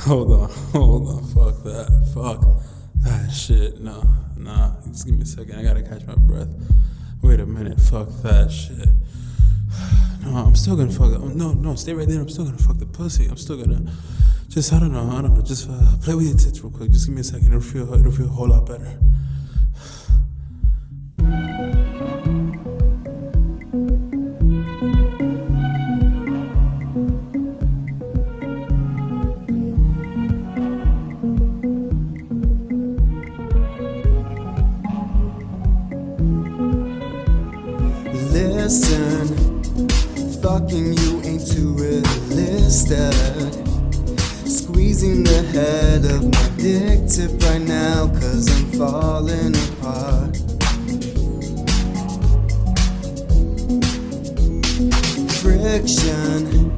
Hold on. Fuck that shit. Nah. Just give me a second. I gotta catch my breath. Wait a minute. Fuck that shit. No, I'm still gonna fuck. No, stay right there. I'm still gonna fuck the pussy. I'm still gonna. Just I don't know. Just play with your tits real quick. Just give me a second. It'll feel a whole lot better. Listen, fucking you ain't too realistic. Squeezing the head of my dick tip right now, cause I'm falling apart. Friction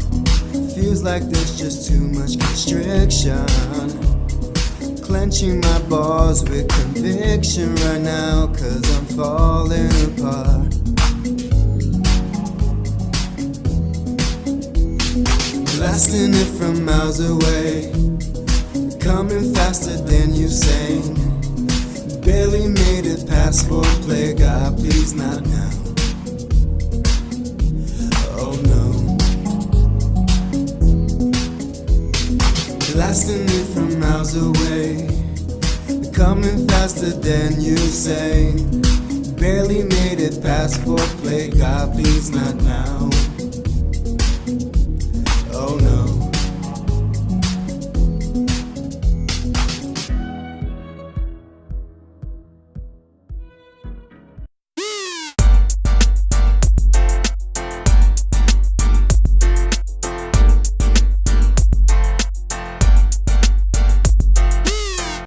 feels like there's just too much constriction. Clenching my balls with conviction right now, cause I'm falling apart. Blasting it from miles away, coming faster than Usain. Barely made it past foreplay, God please not now. Oh no. Blasting it from miles away, coming faster than Usain. Barely made it past foreplay, God please not now. Oh no.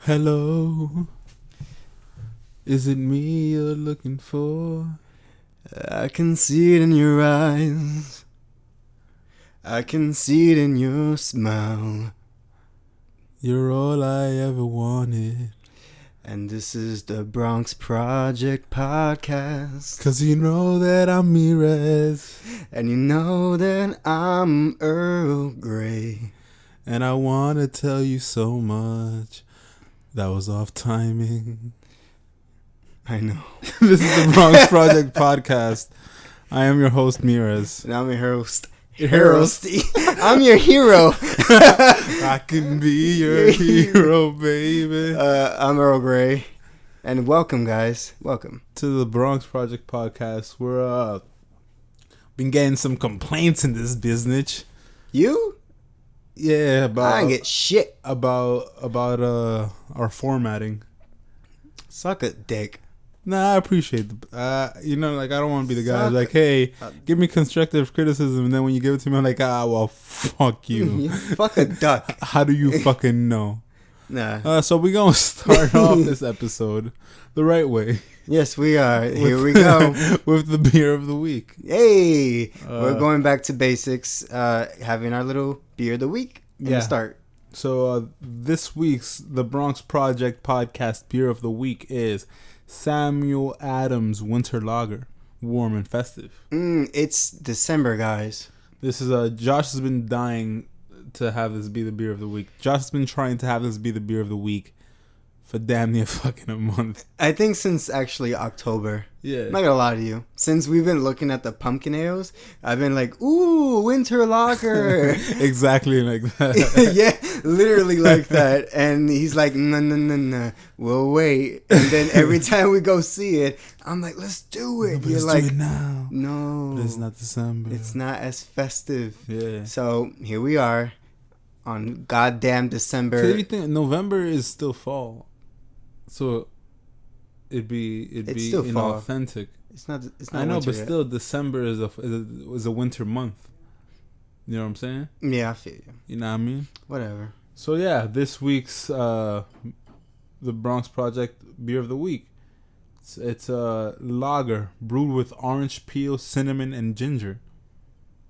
Hello. Is it me you're looking for? I can see it in your eyes. I can see it in your smile. You're all I ever wanted. And this is the BRONX Project Podcast. 'Cause you know that I'm Mirez. And you know that I'm Earl Grey. And I want to tell you so much. That was off timing. I know. This is the BRONX Project Podcast. I am your host, Mirez. And I'm your host. I'm your hero. I can be your hero, baby. I'm Earl Grey. And welcome, guys. Welcome to the BRONX Project Podcast. We're been getting some complaints in this business. You? Yeah, about I ain't get shit about our formatting. Suck a dick. Nah, I appreciate I don't want to be the guy who's like, hey, give me constructive criticism, and then when you give it to me, I'm like, well, fuck you. Fuck a duck. How do you fucking know? Nah. So we're gonna start off this episode the right way. Yes, we are. Here we go. With the beer of the week. Hey, we're going back to basics, having our little beer of the week in the start. So this week's the BRONX Project Podcast beer of the week is Samuel Adams Winter Lager, warm and festive. It's December, guys. This is Josh has been dying to have this be the beer of the week. Josh has been trying to have this be the beer of the week for damn near fucking a month. I think since actually October. Yeah. I'm not gonna lie to you. Since we've been looking at the pumpkin ales, I've been like, ooh, winter lager. Exactly like that. Yeah, literally like that. And he's like, no, we'll wait. And then every time we go see it, I'm like, let's do it. But You're let's like, do it now. No. But it's not December. It's not as festive. Yeah. So here we are on goddamn December. So you think November is still fall? So it'd be still inauthentic. It's not. I know, but yet. still, December is a winter month. You know what I'm saying? Yeah, I feel you. You know what I mean? Whatever. So yeah, this week's the BRONX Project beer of the week, It's a lager brewed with orange peel, cinnamon, and ginger.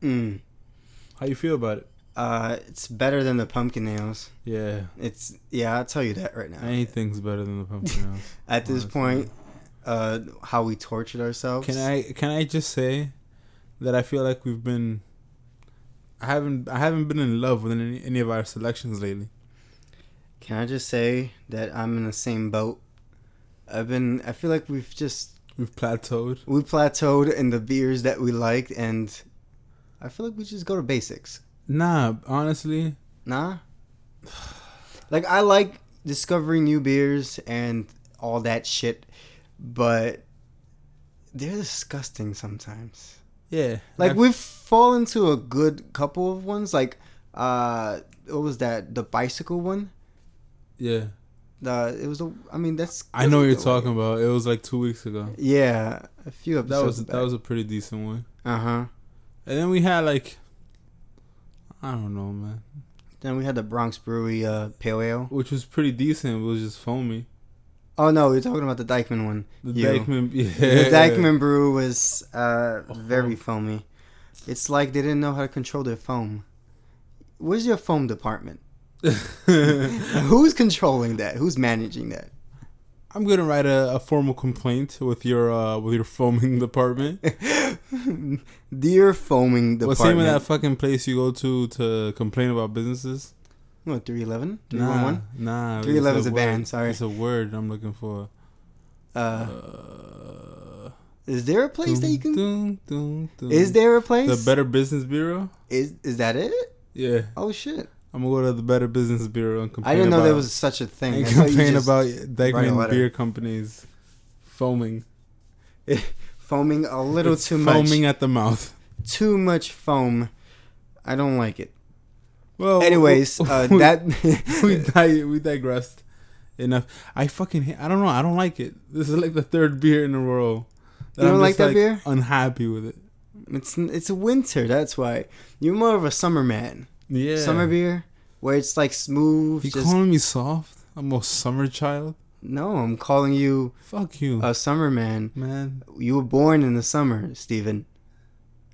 How you feel about it? It's better than the pumpkin ales. Yeah. I'll tell you that right now. Anything's better than the pumpkin ales. At this point, how we tortured ourselves. Can I just say that I feel like I haven't been in love with any of our selections lately. Can I just say that I'm in the same boat? I feel like we've plateaued. We plateaued in the beers that we liked, and I feel like we just go to basics. Nah, honestly. Nah? Like, I like discovering new beers and all that shit, but they're disgusting sometimes. Yeah. Like, we've fallen to a good couple of ones. Like, what was that? The bicycle one? Yeah. I know what you're talking about. It was like 2 weeks ago. Yeah, a few episodes That was a pretty decent one. Uh-huh. And then we had like, I don't know, man. Then we had the BRONX Brewery Pale Ale, which was pretty decent. It was just foamy. Oh no, we're talking about the Dykeman one. The Dykeman, yeah. The Dykeman brew was very foamy. It's like they didn't know how to control their foam. Where's your foam department? Who's controlling that? Who's managing that? I'm gonna write a formal complaint with your foaming department. Dear foaming department. What's the name of that fucking place you go to complain about businesses? What, 311? 311? Nah. 311 is a band, sorry. It's a word I'm looking for. Is there a place that you can... Is there a place? The Better Business Bureau? Is that it? Yeah. Oh, shit. I'm going to go to the Better Business Bureau and complain I didn't know there was such a thing. And complain about Dykeman beer companies foaming. Foaming a little too foaming much. Foaming at the mouth. Too much foam. I don't like it. Well, anyways, we digressed enough. I don't know. I don't like it. This is like the third beer in a row. You don't like that beer? Unhappy with it. It's winter. That's why. You're more of a summer man. Yeah. Summer beer, where it's like smooth. You calling me soft? I'm a summer child. No, I'm calling you. Fuck you. A summer man. Man. You were born in the summer, Steven.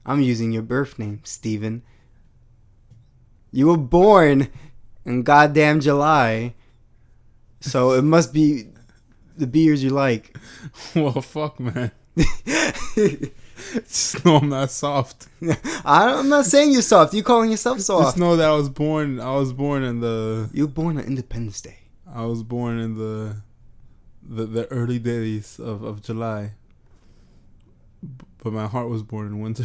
I'm using your birth name, Steven. You were born in goddamn July. So it must be the beers you like. Well, fuck, man. Just know I'm not soft. I'm not saying you're soft. You calling yourself soft. Just know that I was born in the... You were born on Independence Day. I was born in the early days of July. But my heart was born in winter.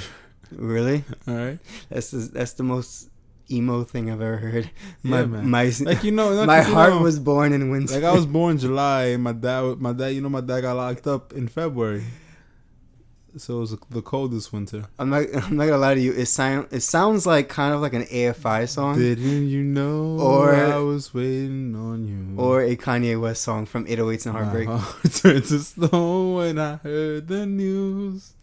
Really? All right. That's the most emo thing I've ever heard. Yeah, man. My heart was born in winter. Like I was born in July. And my dad, my dad got locked up in February. So it was the coldest winter. I'm not gonna lie to you. It sounds like kind of like an AFI song. Didn't you know? Or I was waiting on you. Or a Kanye West song from 808s and Heartbreak. My heart turned to stone when I heard the news.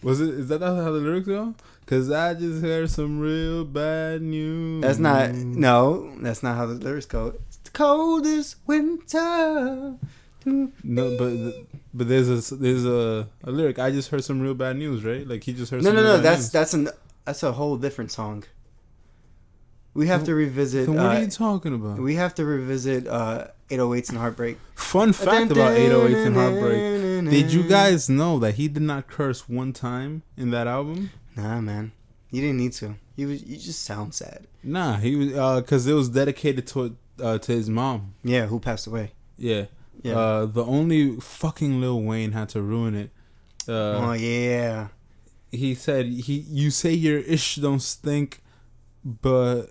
Is that how the lyrics go? Cause I just heard some real bad news. That's not how the lyrics go. It's the coldest winter. No, but there's a lyric. I just heard some real bad news, right? Like he just heard. No. That's a whole different song. We have to revisit. What are you talking about? We have to revisit 808s and Heartbreak. Fun fact about 808s and Heartbreak. Did you guys know that he did not curse one time in that album? Nah, man. You didn't need to. You just sound sad. Nah, he was because it was dedicated to his mom. Yeah, who passed away. Yeah. The only fucking Lil Wayne had to ruin it. Oh yeah. He said you say your ish don't stink, but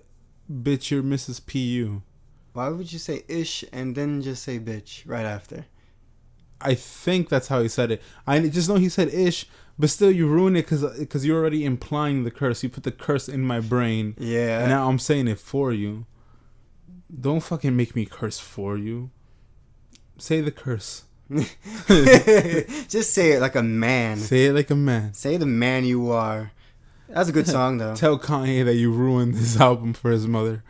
bitch you're Mrs. PU. Why would you say ish and then just say bitch right after? I think that's how he said it. I just know he said ish, but still you ruin it because you're already implying the curse. You put the curse in my brain. Yeah. And now I'm saying it for you. Don't fucking make me curse for you. Say the curse. Just say it like a man. Say it like a man. Say the man you are. That's a good song though. Tell Kanye that you ruined this album for his mother.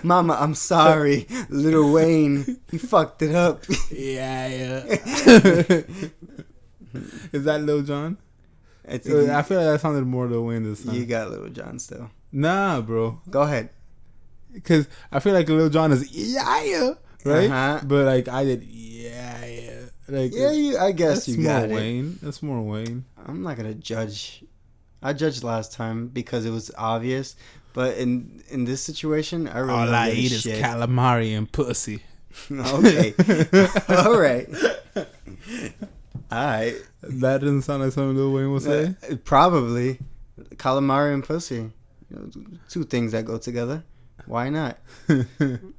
Mama, I'm sorry. Lil Wayne, he fucked it up. Yeah. Is that Lil Jon? I feel like that sounded more Lil Wayne this time. You got Lil Jon still. Nah, bro. Go ahead. Because I feel like Lil Jon is yeah, right? Uh-huh. But like I did yeah. Like I guess you got it. Wayne. That's more Wayne. I'm not gonna judge. I judged last time because it was obvious, but in this situation, I really all I eat shit. is calamari and pussy. Okay, all right. Alright. That doesn't sound like something Lil Wayne would say. Probably. Calamari and pussy. You know, two things that go together. Why not?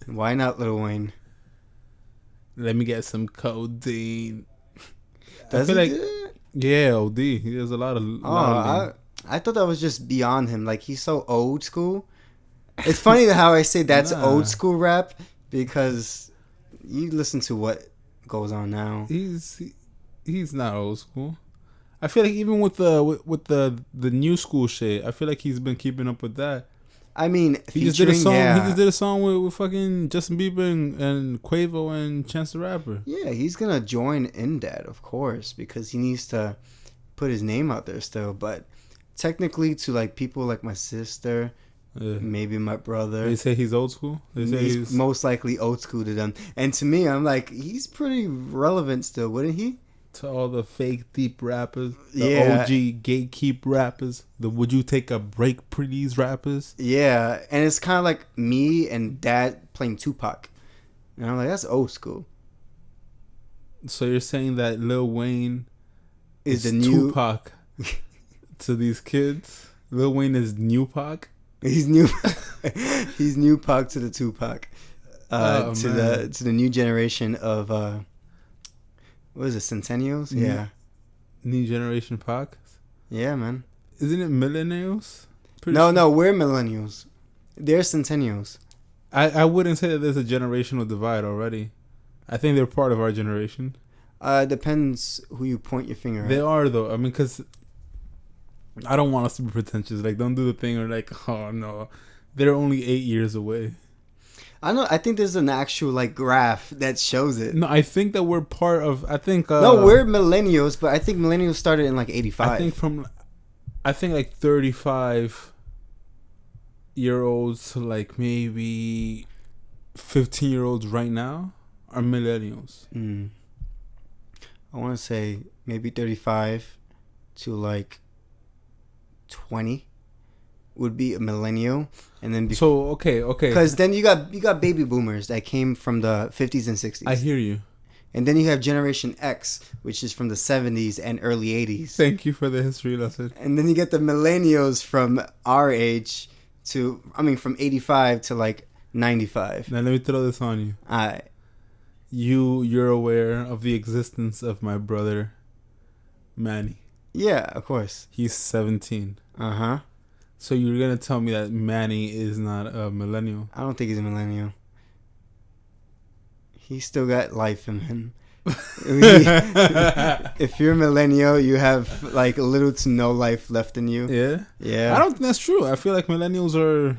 Why not, Lil Wayne? Let me get some codeine. Does I feel like do it? Yeah, OD. He has a lot of. I thought that was just beyond him. Like, he's so old school. It's funny how I say that's old school rap because you listen to what goes on now. He's not old school. I feel like even with the new school shit, I feel like he's been keeping up with that. I mean, he just did a song. Yeah. He just did a song with fucking Justin Bieber and Quavo and Chance the Rapper. Yeah, he's gonna join in that, of course, because he needs to put his name out there still. But technically, to like people like my sister, maybe my brother, they say he's old school. They say he's most likely old school to them. And to me, I'm like, he's pretty relevant still, wouldn't he? To all the fake deep rappers, the OG gatekeep rappers, the would you take a break pretties rappers. Yeah, and it's kind of like me and Dad playing Tupac, and I'm like, that's old school. So you're saying that Lil Wayne is the new Tupac to these kids? Lil Wayne is new Pac. He's new. He's new Pac to the Tupac, to the new generation of. What is it, Centennials? Yeah. New generation Pac? Yeah, man. Isn't it Millennials? No, we're Millennials. They're Centennials. I wouldn't say that there's a generational divide already. I think they're part of our generation. Depends who you point your finger at. They are, though. I mean, because I don't want us to be pretentious. Like, don't do the thing or like, oh, no. They're only 8 years away. I think there's an actual like graph that shows it. No, I think that we're part of. I think no, we're millennials, but I think millennials started in like 85. I think like 35-year-olds to like maybe 15-year-olds right now are millennials. I want to say maybe 35 to like 20 would be a millennial. And then okay. Because then you got baby boomers that came from the 50s and 60s. I hear you. And then you have Generation X, which is from the 70s and early 80s. Thank you for the history lesson. And then you get the millennials from our age from 85 to like 95. Now let me throw this on you. Alright. You're aware of the existence of my brother, Manny. Yeah, of course. He's 17. Uh-huh. So you're going to tell me that Manny is not a millennial? I don't think he's a millennial. He's still got life in him. If you're a millennial, you have like little to no life left in you. Yeah. I don't think that's true. I feel like millennials are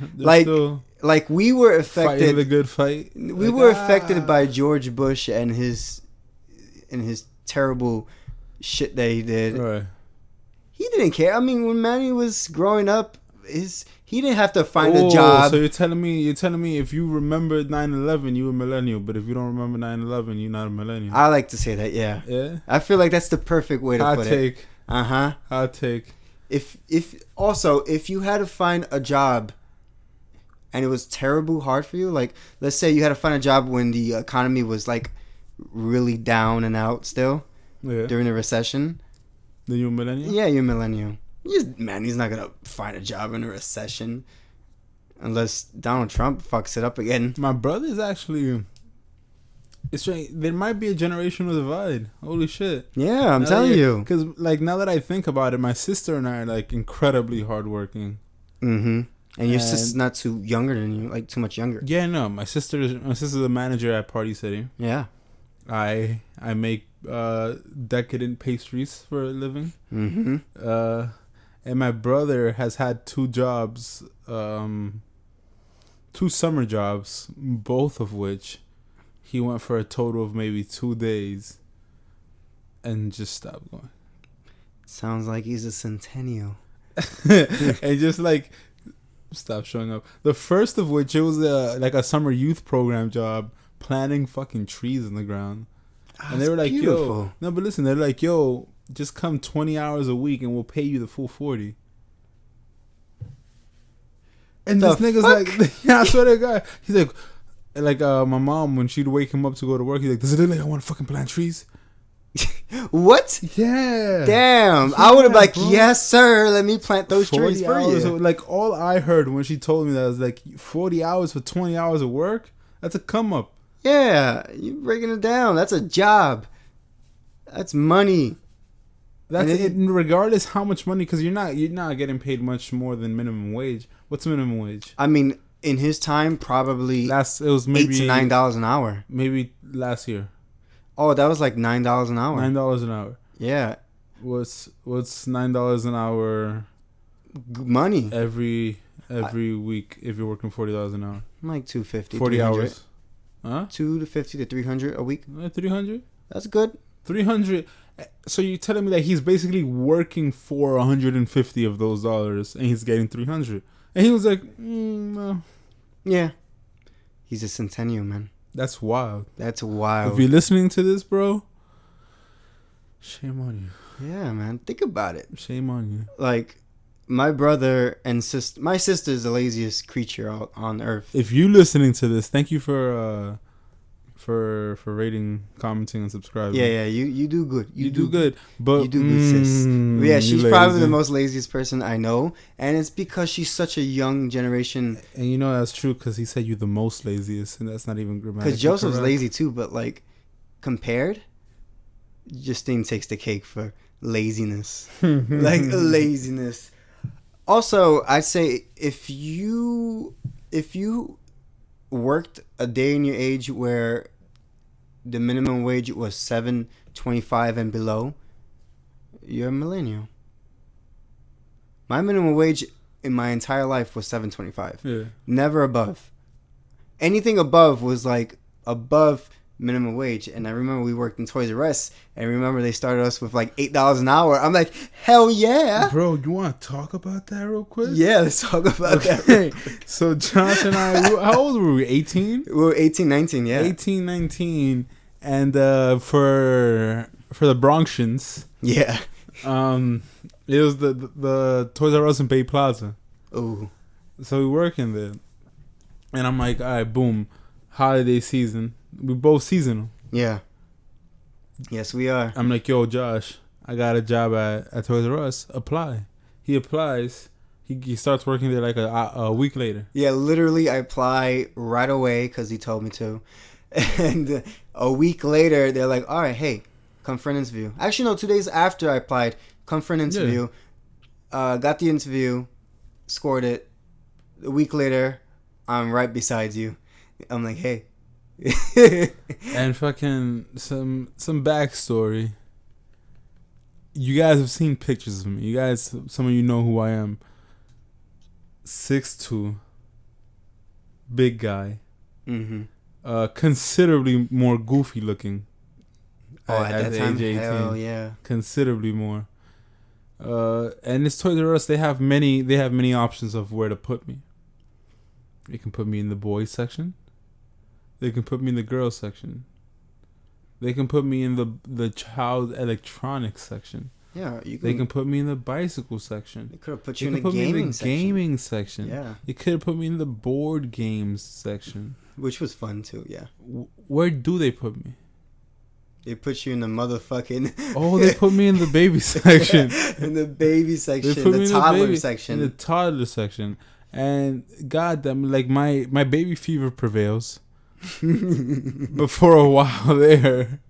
like we were affected. Fighting the good fight. We were affected by George Bush and his terrible shit that he did. Right. He didn't care. I mean, when Manny was growing up, he didn't have to find a job. So you're telling me if you remember 9/11, you were a millennial, but if you don't remember 9/11, you're not a millennial. I like to say that, yeah. Yeah. I feel like that's the perfect way to put it. Hot take. If you had to find a job and it was terrible hard for you, like let's say you had to find a job when the economy was like really down and out still during the recession. Then you're a millennial? Yeah, you're a millennial. He's not gonna find a job in a recession unless Donald Trump fucks it up again. My brother's actually. It's strange. There might be a generational divide. Holy shit! Yeah, I'm telling you. Because like now that I think about it, my sister and I are like incredibly hardworking. Mm-hmm. And your sister's not too younger than you, like too much younger. Yeah, no. My sister's a manager at Party City. Yeah. I make decadent pastries for a living. Mm-hmm. And my brother has had 2 jobs, 2 summer jobs, both of which he went for a total of maybe 2 days and just stopped going. Sounds like he's a centennial. And just like stop showing up. The first of which, it was like a summer youth program job, planting fucking trees in the ground. And they were like, beautiful. yo, no, but listen, they're like, yo, just come 20 hours a week and we'll pay you the full 40. And this nigga's like, yeah, I swear to God. He's like, my mom, when she'd wake him up to go to work, he's like, does it look like I want to fucking plant trees? What? Yeah. Damn. Yeah, I would have like, bro. yes, sir. Let me plant those trees for hours you. like, all I heard when she told me that was like 40 hours for 20 hours of work. That's a come up. Yeah, you breaking it down. That's a job. That's money. That's it. Regardless how much money, because you're not getting paid much more than minimum wage. What's minimum wage? I mean, in his time, probably It was maybe $8 to $9 an hour. Maybe last year. Oh, that was like $9 an hour. $9 an hour. Yeah. What's $9 an hour? Money. Every week if you're working $40 an hour. Like 250. 40 300. hours. Huh? 250 to 300 a week. 300. That's good. 300. So you're telling me that he's basically working for 150 of those dollars and he's getting 300. And he was like, no. Yeah. He's a centennial, man. That's wild. That's wild. If you're listening to this, bro, shame on you. Yeah, man. Think about it. Shame on you. Like, my brother and sister... My sister's the laziest creature on earth. If you listening to this, thank you for rating, commenting, and subscribing. Yeah. You do good. You do good. But you do good, sis. Yeah, she's lazy. probably the most laziest person I know, and it's because she's such a young generation. And you know that's true because he said you're the most laziest, and that's not even grammatically Because Joseph's correct. lazy too, but like compared, Justine takes the cake for laziness. Like laziness. Also, I'd say if you worked a day in your age where the minimum wage was $7.25 and below, you're a millennial. My minimum wage in my entire life was $7.25. Yeah. Never above. Anything above was like above minimum wage. And I remember we worked in Toys R Us, and remember they started us with like $8 an hour. I'm like, hell yeah. Bro, you want to talk about that real quick? Yeah, let's talk about that. Okay. So Josh and I, how old were we? 18? We were 18, 19, yeah. 18, 19. And for the Bronxians, Yeah. it was the Toys R Us in Bay Plaza. Ooh. So we work in there. And I'm like, all right, boom, holiday season. We both seasonal. Yeah. Yes, we are. I'm like, yo, Josh, I got a job at Toys R Us. Apply. He applies. He starts working there like a week later. Yeah, literally, I apply right away because he told me to. And a week later, they're like, all right, hey, come for an interview. Actually, no, 2 days after I applied, come for an interview. Yeah. Got the interview, scored it. A week later, I'm right beside you. I'm like, hey. And fucking some backstory. You guys have seen pictures of me. You guys, some of you know who I am. 6'2", big guy. Mm-hmm. Considerably more goofy looking. Oh, at that time, age 18. hell yeah. Considerably more. And it's Toys R Us. They have many options of where to put me. They can put me in the boys section. They can put me in the girls section. They can put me in the child electronics section. Yeah, they can put me in the bicycle section. They could have put you in the gaming section. Yeah. They could have put me in the board games section. Which was fun too, yeah. Where do they put me? They put you in the motherfucking... Oh, they put me in the baby section. In the baby section. They put me the toddler section. In the toddler section. And goddamn, like my baby fever prevails. But for a while there,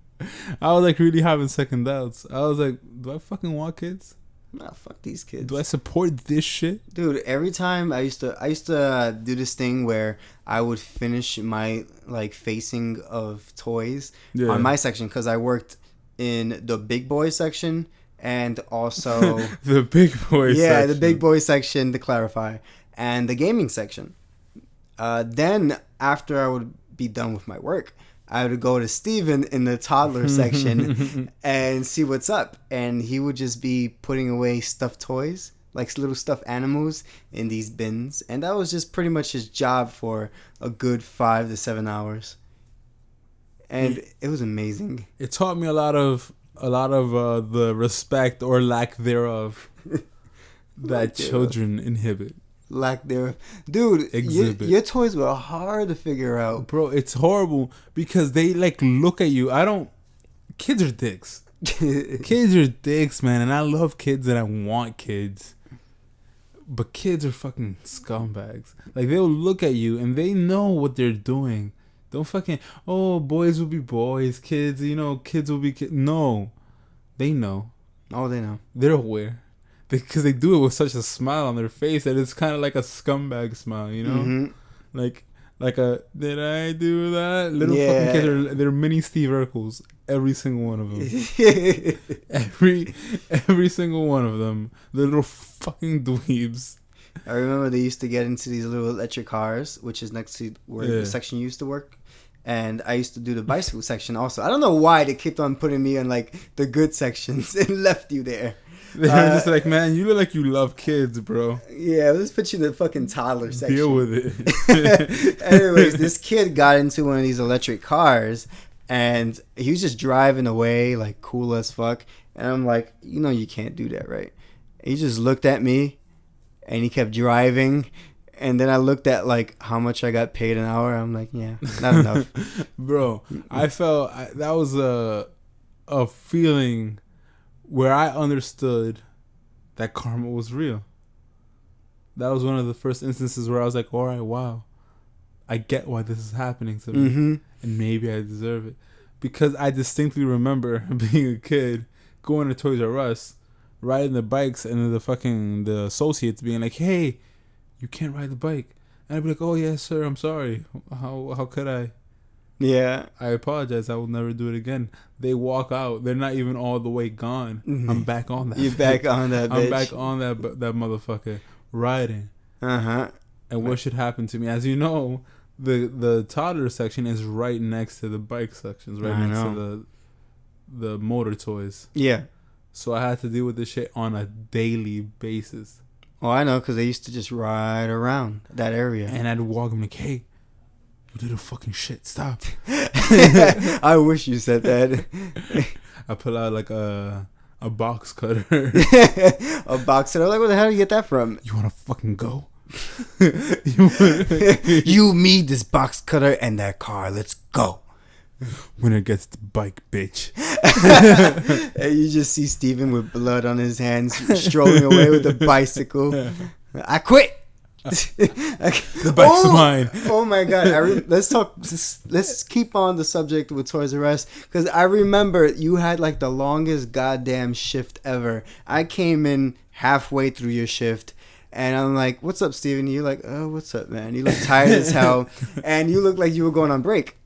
I was like really having second doubts. I was like, do I fucking want kids? Nah, fuck these kids. Do I support this shit? Dude, every time I used to do this thing where I would finish my like facing of toys on my section because I worked in the big boy section and also the big boy section. the big boy section, to clarify, and the gaming section. Then after I would be done with my work, I would go to Steven in the toddler section and see what's up. And he would just be putting away stuffed toys, like little stuffed animals, in these bins. And that was just pretty much his job for a good 5 to 7 hours. And it was amazing. It taught me a lot of the respect or lack thereof that children inhibit. Lack thereof. Dude, your toys were hard to figure out. Bro, it's horrible because they like look at you. Kids are dicks. Kids are dicks, man. And I love kids and I want kids. But kids are fucking scumbags. Like, they'll look at you and they know what they're doing. Don't fucking, boys will be boys. Kids, kids will be kids. No. They know. Oh, they know. They're aware. Because they do it with such a smile on their face that it's kind of like a scumbag smile, Mm-hmm. Like a, did I do that? Little fucking kids they're mini Steve Urkels. Every single one of them. every single one of them. The little fucking dweebs. I remember they used to get into these little electric cars, which is next to where the section used to work. And I used to do the bicycle section also. I don't know why they kept on putting me on like the good sections and left you there. They were just like, man, you look like you love kids, bro. Yeah, let's put you in the fucking toddler section. Deal with it. Anyways, this kid got into one of these electric cars, and he was just driving away, like, cool as fuck. And I'm like, you can't do that, right? He just looked at me, and he kept driving. And then I looked at, like, how much I got paid an hour. I'm like, yeah, not enough. Bro, I felt that was a feeling where I understood that karma was real. That was one of the first instances where I was like, all right, wow, I get why this is happening to me. Mm-hmm. And maybe I deserve it. Because I distinctly remember being a kid, going to Toys R Us, riding the bikes, and the associates being like, hey, you can't ride the bike. And I'd be like, oh, yes, sir, I'm sorry. How could I? Yeah. I apologize. I will never do it again. They walk out. They're not even all the way gone. Mm-hmm. I'm back on that. You're back on that bitch. I'm back on that motherfucker riding. Uh-huh. And what should happen to me? As you know, the toddler section is right next to the bike sections, right next to the motor toys. Yeah. So I had to deal with this shit on a daily basis. Oh, I know, because they used to just ride around that area. And I'd walk them like, hey, you little fucking shit, stop. I wish you said that. I pull out like a box cutter. A box cutter? Like, where the hell did you get that from? You want to fucking go? You, me, this box cutter, and that car. Let's go. Winner gets the bike, bitch. And you just see Steven with blood on his hands strolling away with the bicycle. I quit. The bike's mine. Oh my god! Let's keep on the subject with Toys R Us, because I remember you had like the longest goddamn shift ever. I came in halfway through your shift, and I'm like, "What's up, Steven?" You're like, "Oh, what's up, man?" You look tired as hell, and you look like you were going on break.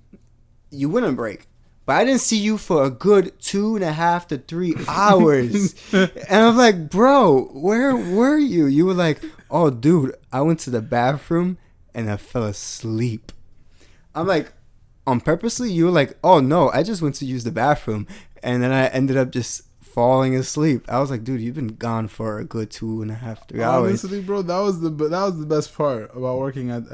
You went on break. But I didn't see you for a good 2.5 to 3 hours. And I'm like, bro, where were you? You were like, oh, dude, I went to the bathroom and I fell asleep. I'm like, on purposely? You were like, oh, no, I just went to use the bathroom. And then I ended up just falling asleep. I was like, dude, you've been gone for a good 2.5, 3 hours. Honestly, bro, that was the best part about working at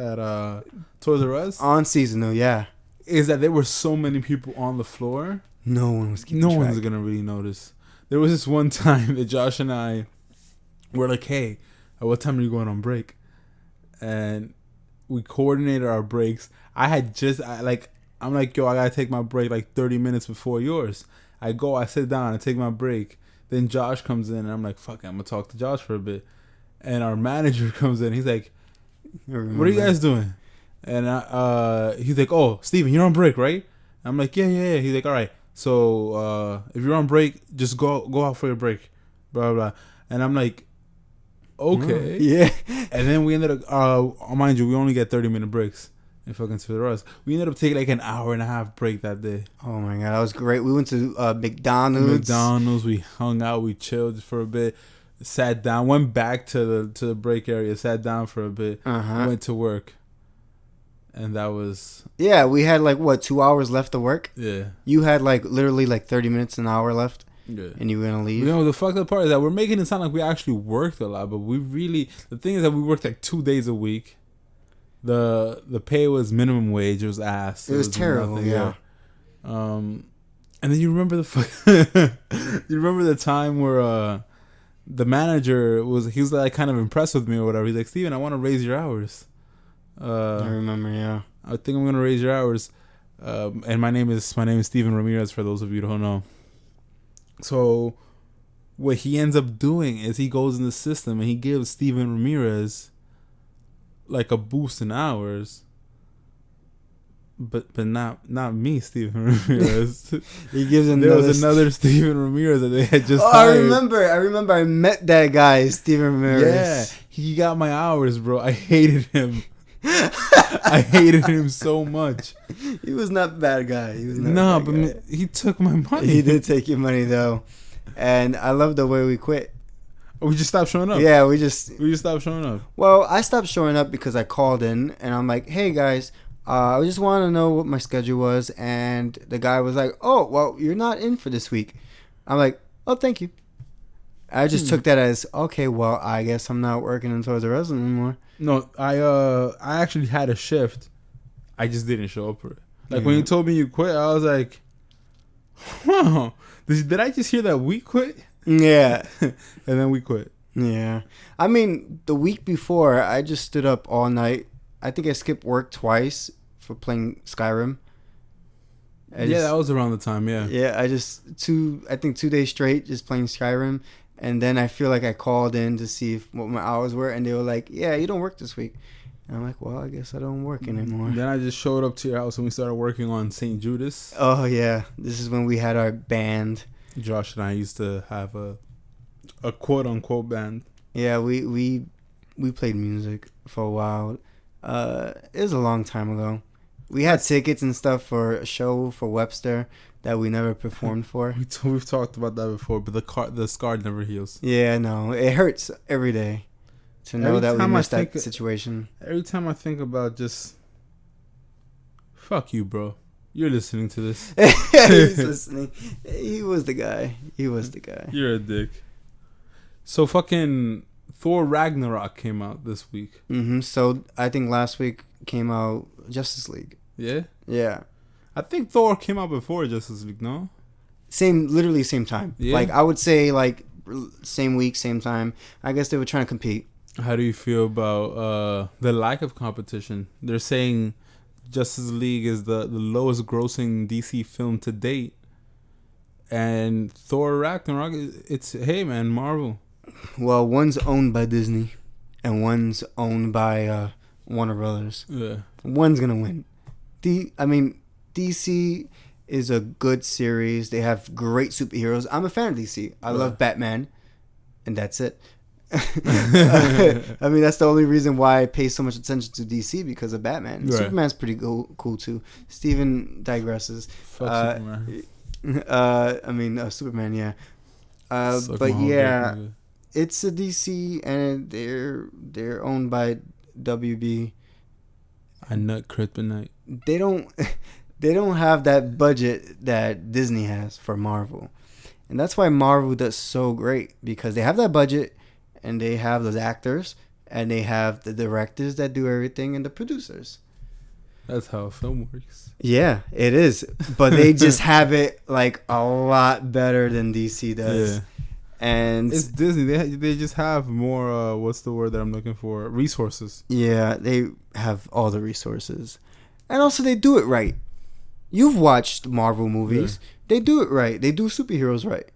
Toys R Us. On seasonal, yeah. Is that there were so many people on the floor. No one was keeping track. No one's gonna really notice. There was this one time that Josh and I were like, "Hey, at what time are you going on break?" And we coordinated our breaks. I'm like, "Yo, I gotta take my break like 30 minutes before yours." I sit down, I take my break. Then Josh comes in, and I'm like, "Fuck it, I'm gonna talk to Josh for a bit." And our manager comes in. He's like, "What are you guys doing?" And he's like, "Oh, Steven, you're on break, right?" I'm like, yeah. He's like, "All right, so if you're on break, just go out for your break, blah, blah." And I'm like, okay. Yeah. And then we ended up, mind you, we only get 30-minute breaks. in fucking Toys R Us. We ended up taking like an hour and a half break that day. Oh my god, that was great. We went to McDonald's. We hung out, we chilled for a bit, sat down, went back to the break area, sat down for a bit, went to work, and that was we had like 2 hours left to work. Yeah, you had like literally like 30 minutes, an hour left. Yeah. And you were gonna leave. You know, the fucked up part is that we're making it sound like we actually worked a lot, but the thing is that we worked like 2 days a week. The pay was minimum wage. It was ass. It was terrible. Nothing, yeah. And then you remember you remember the time where the manager he was like kind of impressed with me or whatever. He's like, Steven, I want to raise your hours. I remember. Yeah. I think I'm gonna raise your hours. And my name is Steven Ramirez. For those of you who don't know. So, what he ends up doing is he goes in the system and he gives Steven Ramirez like a boost in hours, but not me, Steven Ramirez. He gives there was another Steven Ramirez that they had just hired. I remember. I met that guy, Steven Ramirez. Yeah, he got my hours, bro. I hated him. I hated him so much. He was not a bad guy. He took my money. He did take your money though, and I love the way we quit. We just stopped showing up. Yeah, we just stopped showing up. Well, I stopped showing up because I called in and I'm like, hey guys, I just want to know what my schedule was, and the guy was like, oh, well, you're not in for this week. I'm like, oh, thank you. I just took that as, okay, well, I guess I'm not working in Toys R Us anymore. No, I actually had a shift. I just didn't show up for it. Like when you told me you quit, I was like, wow, did I just hear that we quit? Yeah. And then we quit. Yeah. I mean, the week before, I just stood up all night. I think I skipped work twice for playing Skyrim. That was around the time, yeah. Yeah, I think 2 days straight just playing Skyrim. And then I feel like I called in to see what my hours were. And they were like, yeah, you don't work this week. And I'm like, well, I guess I don't work anymore. Then I just showed up to your house and we started working on St. Judas. Oh, yeah. This is when we had our band. Josh and I used to have a quote-unquote band. Yeah, we played music for a while. It was a long time ago. We had tickets and stuff for a show for Webster that we never performed for. We've talked about that before, but the scar never heals. Yeah, no, it hurts every day to know that we missed that situation. Every time I think about just, fuck you, bro. You're listening to this. He's listening. He was the guy. You're a dick. So fucking Thor Ragnarok came out this week. So I think last week came out Justice League. Yeah? Yeah. I think Thor came out before Justice League, no? Literally same time. Yeah. Like, I would say, like, same week, same time. I guess they were trying to compete. How do you feel about the lack of competition? They're saying Justice League is the lowest grossing DC film to date. And Thor Ragnarok, hey man, Marvel. Well, one's owned by Disney and one's owned by Warner Brothers. Yeah. One's going to win. DC is a good series. They have great superheroes. I'm a fan of DC. I love Batman, and that's it. I mean, that's the only reason why I pay so much attention to DC, because of Batman. Right. Superman's pretty cool too. Steven digresses. Fuck Superman. Superman, yeah. But yeah, it's a DC, and they're owned by WB. I nut kryptonite. They don't have that budget that Disney has for Marvel. And that's why Marvel does so great, because they have that budget and they have those actors and they have the directors that do everything and the producers. That's how a film works. Yeah, it is. But they just have it like a lot better than DC does. Yeah. And it's Disney. They just have more, what's the word that I'm looking for? Resources. Yeah, they have all the resources. And also they do it right. You've watched Marvel movies. Yeah. They do it right. They do superheroes right.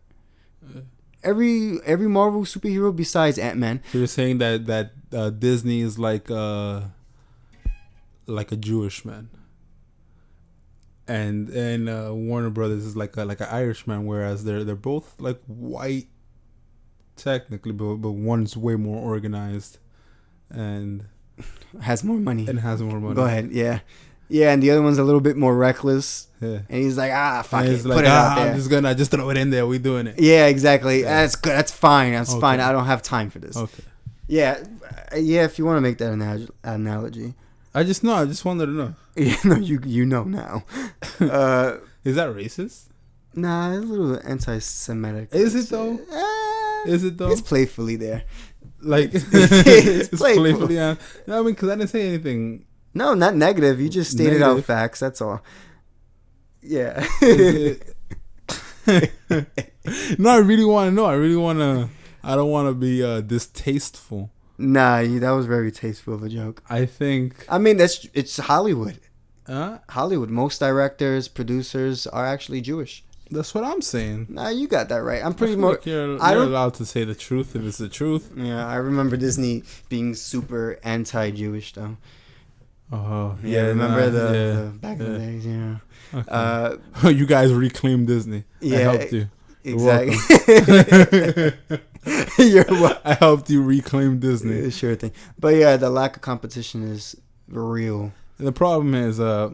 Every Marvel superhero besides Ant-Man. So you're saying that Disney is like a Jewish man, and Warner Brothers is like an Irishman, whereas they're both like white, technically, but one's way more organized, and has more money. And has more money. Go ahead. Yeah. Yeah, and the other one's a little bit more reckless. Yeah. And he's like, fuck and it. he's like, Put it out there. I'm just gonna just throw it in there. We doing it. Yeah, exactly. Yeah. That's good. That's fine. That's Okay. fine. I don't have time for this. Okay. Yeah. Yeah, if you want to make that analogy. I just wanted to know. Yeah, no, you know now. Is that racist? Nah, it's a little anti-Semitic. Is it though? Is it though? It's playfully there. Like it's playful. playfully. No, I mean, because I didn't say anything. No, not negative. You just stated Negative. out facts. That's all. Yeah. No, I really want to know. I don't want to be distasteful. Nah, that was very tasteful of a joke. I think. I mean, it's Hollywood. Huh? Hollywood. Most directors, producers are actually Jewish. That's what I'm saying. Nah, you got that right. I'm I pretty feel more. like you're allowed to say the truth if it's the truth. Yeah, I remember Disney being super anti-Jewish though. Oh Yeah, remember the back in the days. Yeah. Okay. You guys reclaimed Disney. Yeah, I helped you. Exactly. You're welcome. I helped you reclaim Disney. Yeah, sure thing. But yeah, the lack of competition is real. And the problem is, I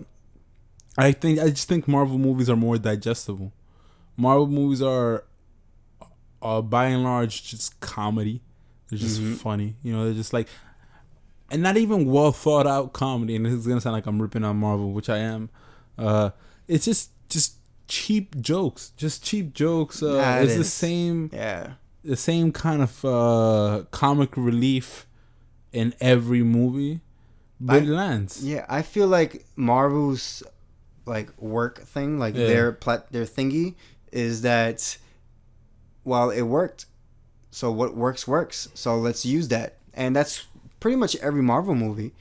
just think Marvel movies are more digestible. Marvel movies are, by and large, just comedy. They're just funny. You know, they're just like, and not even well thought out comedy. And this is gonna sound like I'm ripping on Marvel, which I am. It's just cheap jokes. Just cheap jokes. It's the same. Yeah. The same kind of comic relief in every movie, but it lands. Yeah, I feel like Marvel's like work thing, like their thingy, is that well, it worked. So what works. So let's use that, and that's pretty much every Marvel movie.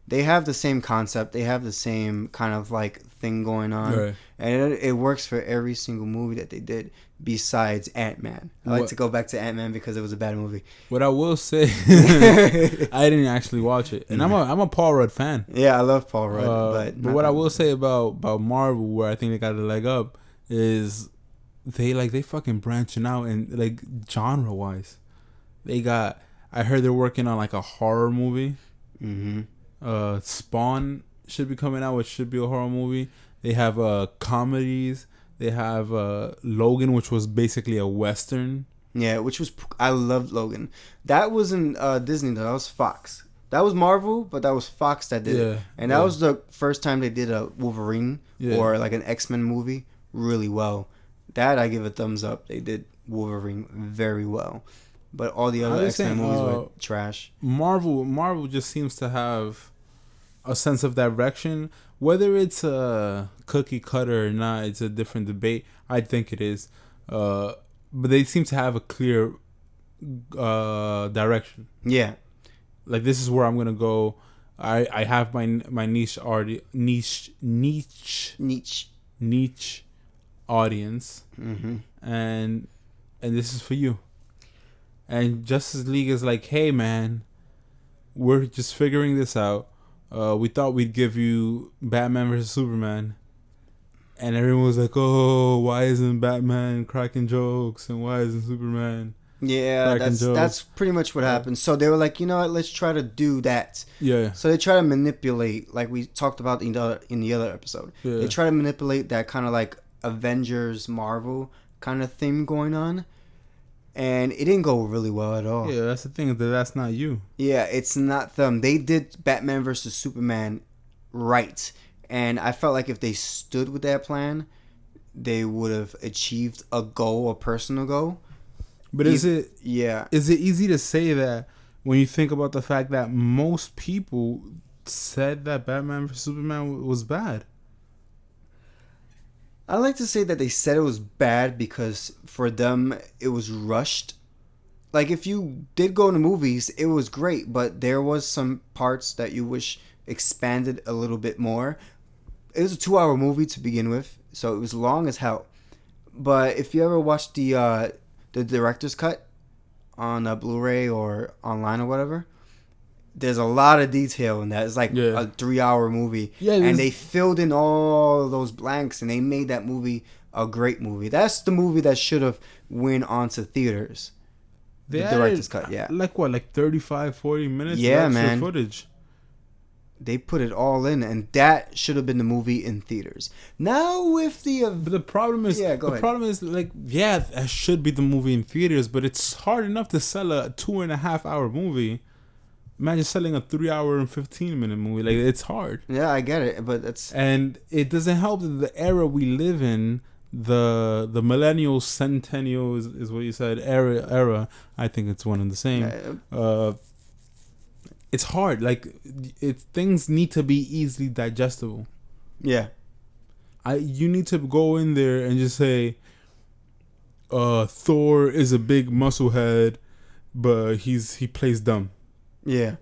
They have the same concept. They have the same kind of like thing going on, Right. and it works for every single movie that they did. Besides Ant-Man, I like to go back to Ant-Man because it was a bad movie. What I will say, I didn't actually watch it, and I'm a Paul Rudd fan. Yeah, I love Paul Rudd, but what I will say about Marvel, where I think they got a leg up, is they fucking branching out and like genre wise. I heard they're working on like a horror movie. Mm-hmm. Spawn should be coming out, which should be a horror movie. They have comedies. They have Logan, which was basically a Western. Yeah, I loved Logan. That wasn't Disney though. That was Fox. That was Marvel, but that was Fox that did it. And that was the first time they did a Wolverine or like an X-Men movie really well. That I give a thumbs up. They did Wolverine very well. But all the other X-Men movies were trash. Marvel just seems to have a sense of direction. Whether it's a cookie cutter or not, it's a different debate. I think it is. But they seem to have a clear direction. Yeah. Like, this is where I'm going to go. I have my niche audience. Mm-hmm. And this is for you. And Justice League is like, hey, man, we're just figuring this out. We thought we'd give you Batman versus Superman. And everyone was like, oh, why isn't Batman cracking jokes? And why isn't Superman cracking jokes? That's pretty much what happened. So they were like, you know what, let's try to do that. Yeah. So they try to manipulate, like we talked about in the other episode. Yeah. They try to manipulate that kind of like Avengers, Marvel kind of thing going on. And it didn't go really well at all. Yeah, that's the thing. That's not you. Yeah, it's not them. They did Batman versus Superman right. And I felt like if they stood with that plan, they would have achieved a goal, a personal goal. But is it easy to say that when you think about the fact that most people said that Batman vs Superman was bad? I like to say that they said it was bad because for them it was rushed. Like if you did go to movies, it was great, but there was some parts that you wish expanded a little bit more. It was a 2-hour movie to begin with, so it was long as hell. But if you ever watched the director's cut on a Blu-ray or online or whatever, there's a lot of detail in that. It's like a 3-hour movie. Yeah, and they filled in all of those blanks and they made that movie a great movie. That's the movie that should have went onto theaters. The director's cut, yeah. Like what, like 35, 40 minutes of extra footage? They put it all in, and that should have been the movie in theaters. Now with but the problem is, like, yeah, that should be the movie in theaters, but it's hard enough to sell a 2.5 hour movie. Imagine selling a 3 hour and 15-minute movie. Like, it's hard. Yeah, I get it, but and it doesn't help that the era we live in, the Millennials, Centennials is what you said, era. I think it's one and the same. It's hard. Like, things need to be easily digestible. Yeah. You need to go in there and just say, Thor is a big muscle head, but he plays dumb. Yeah.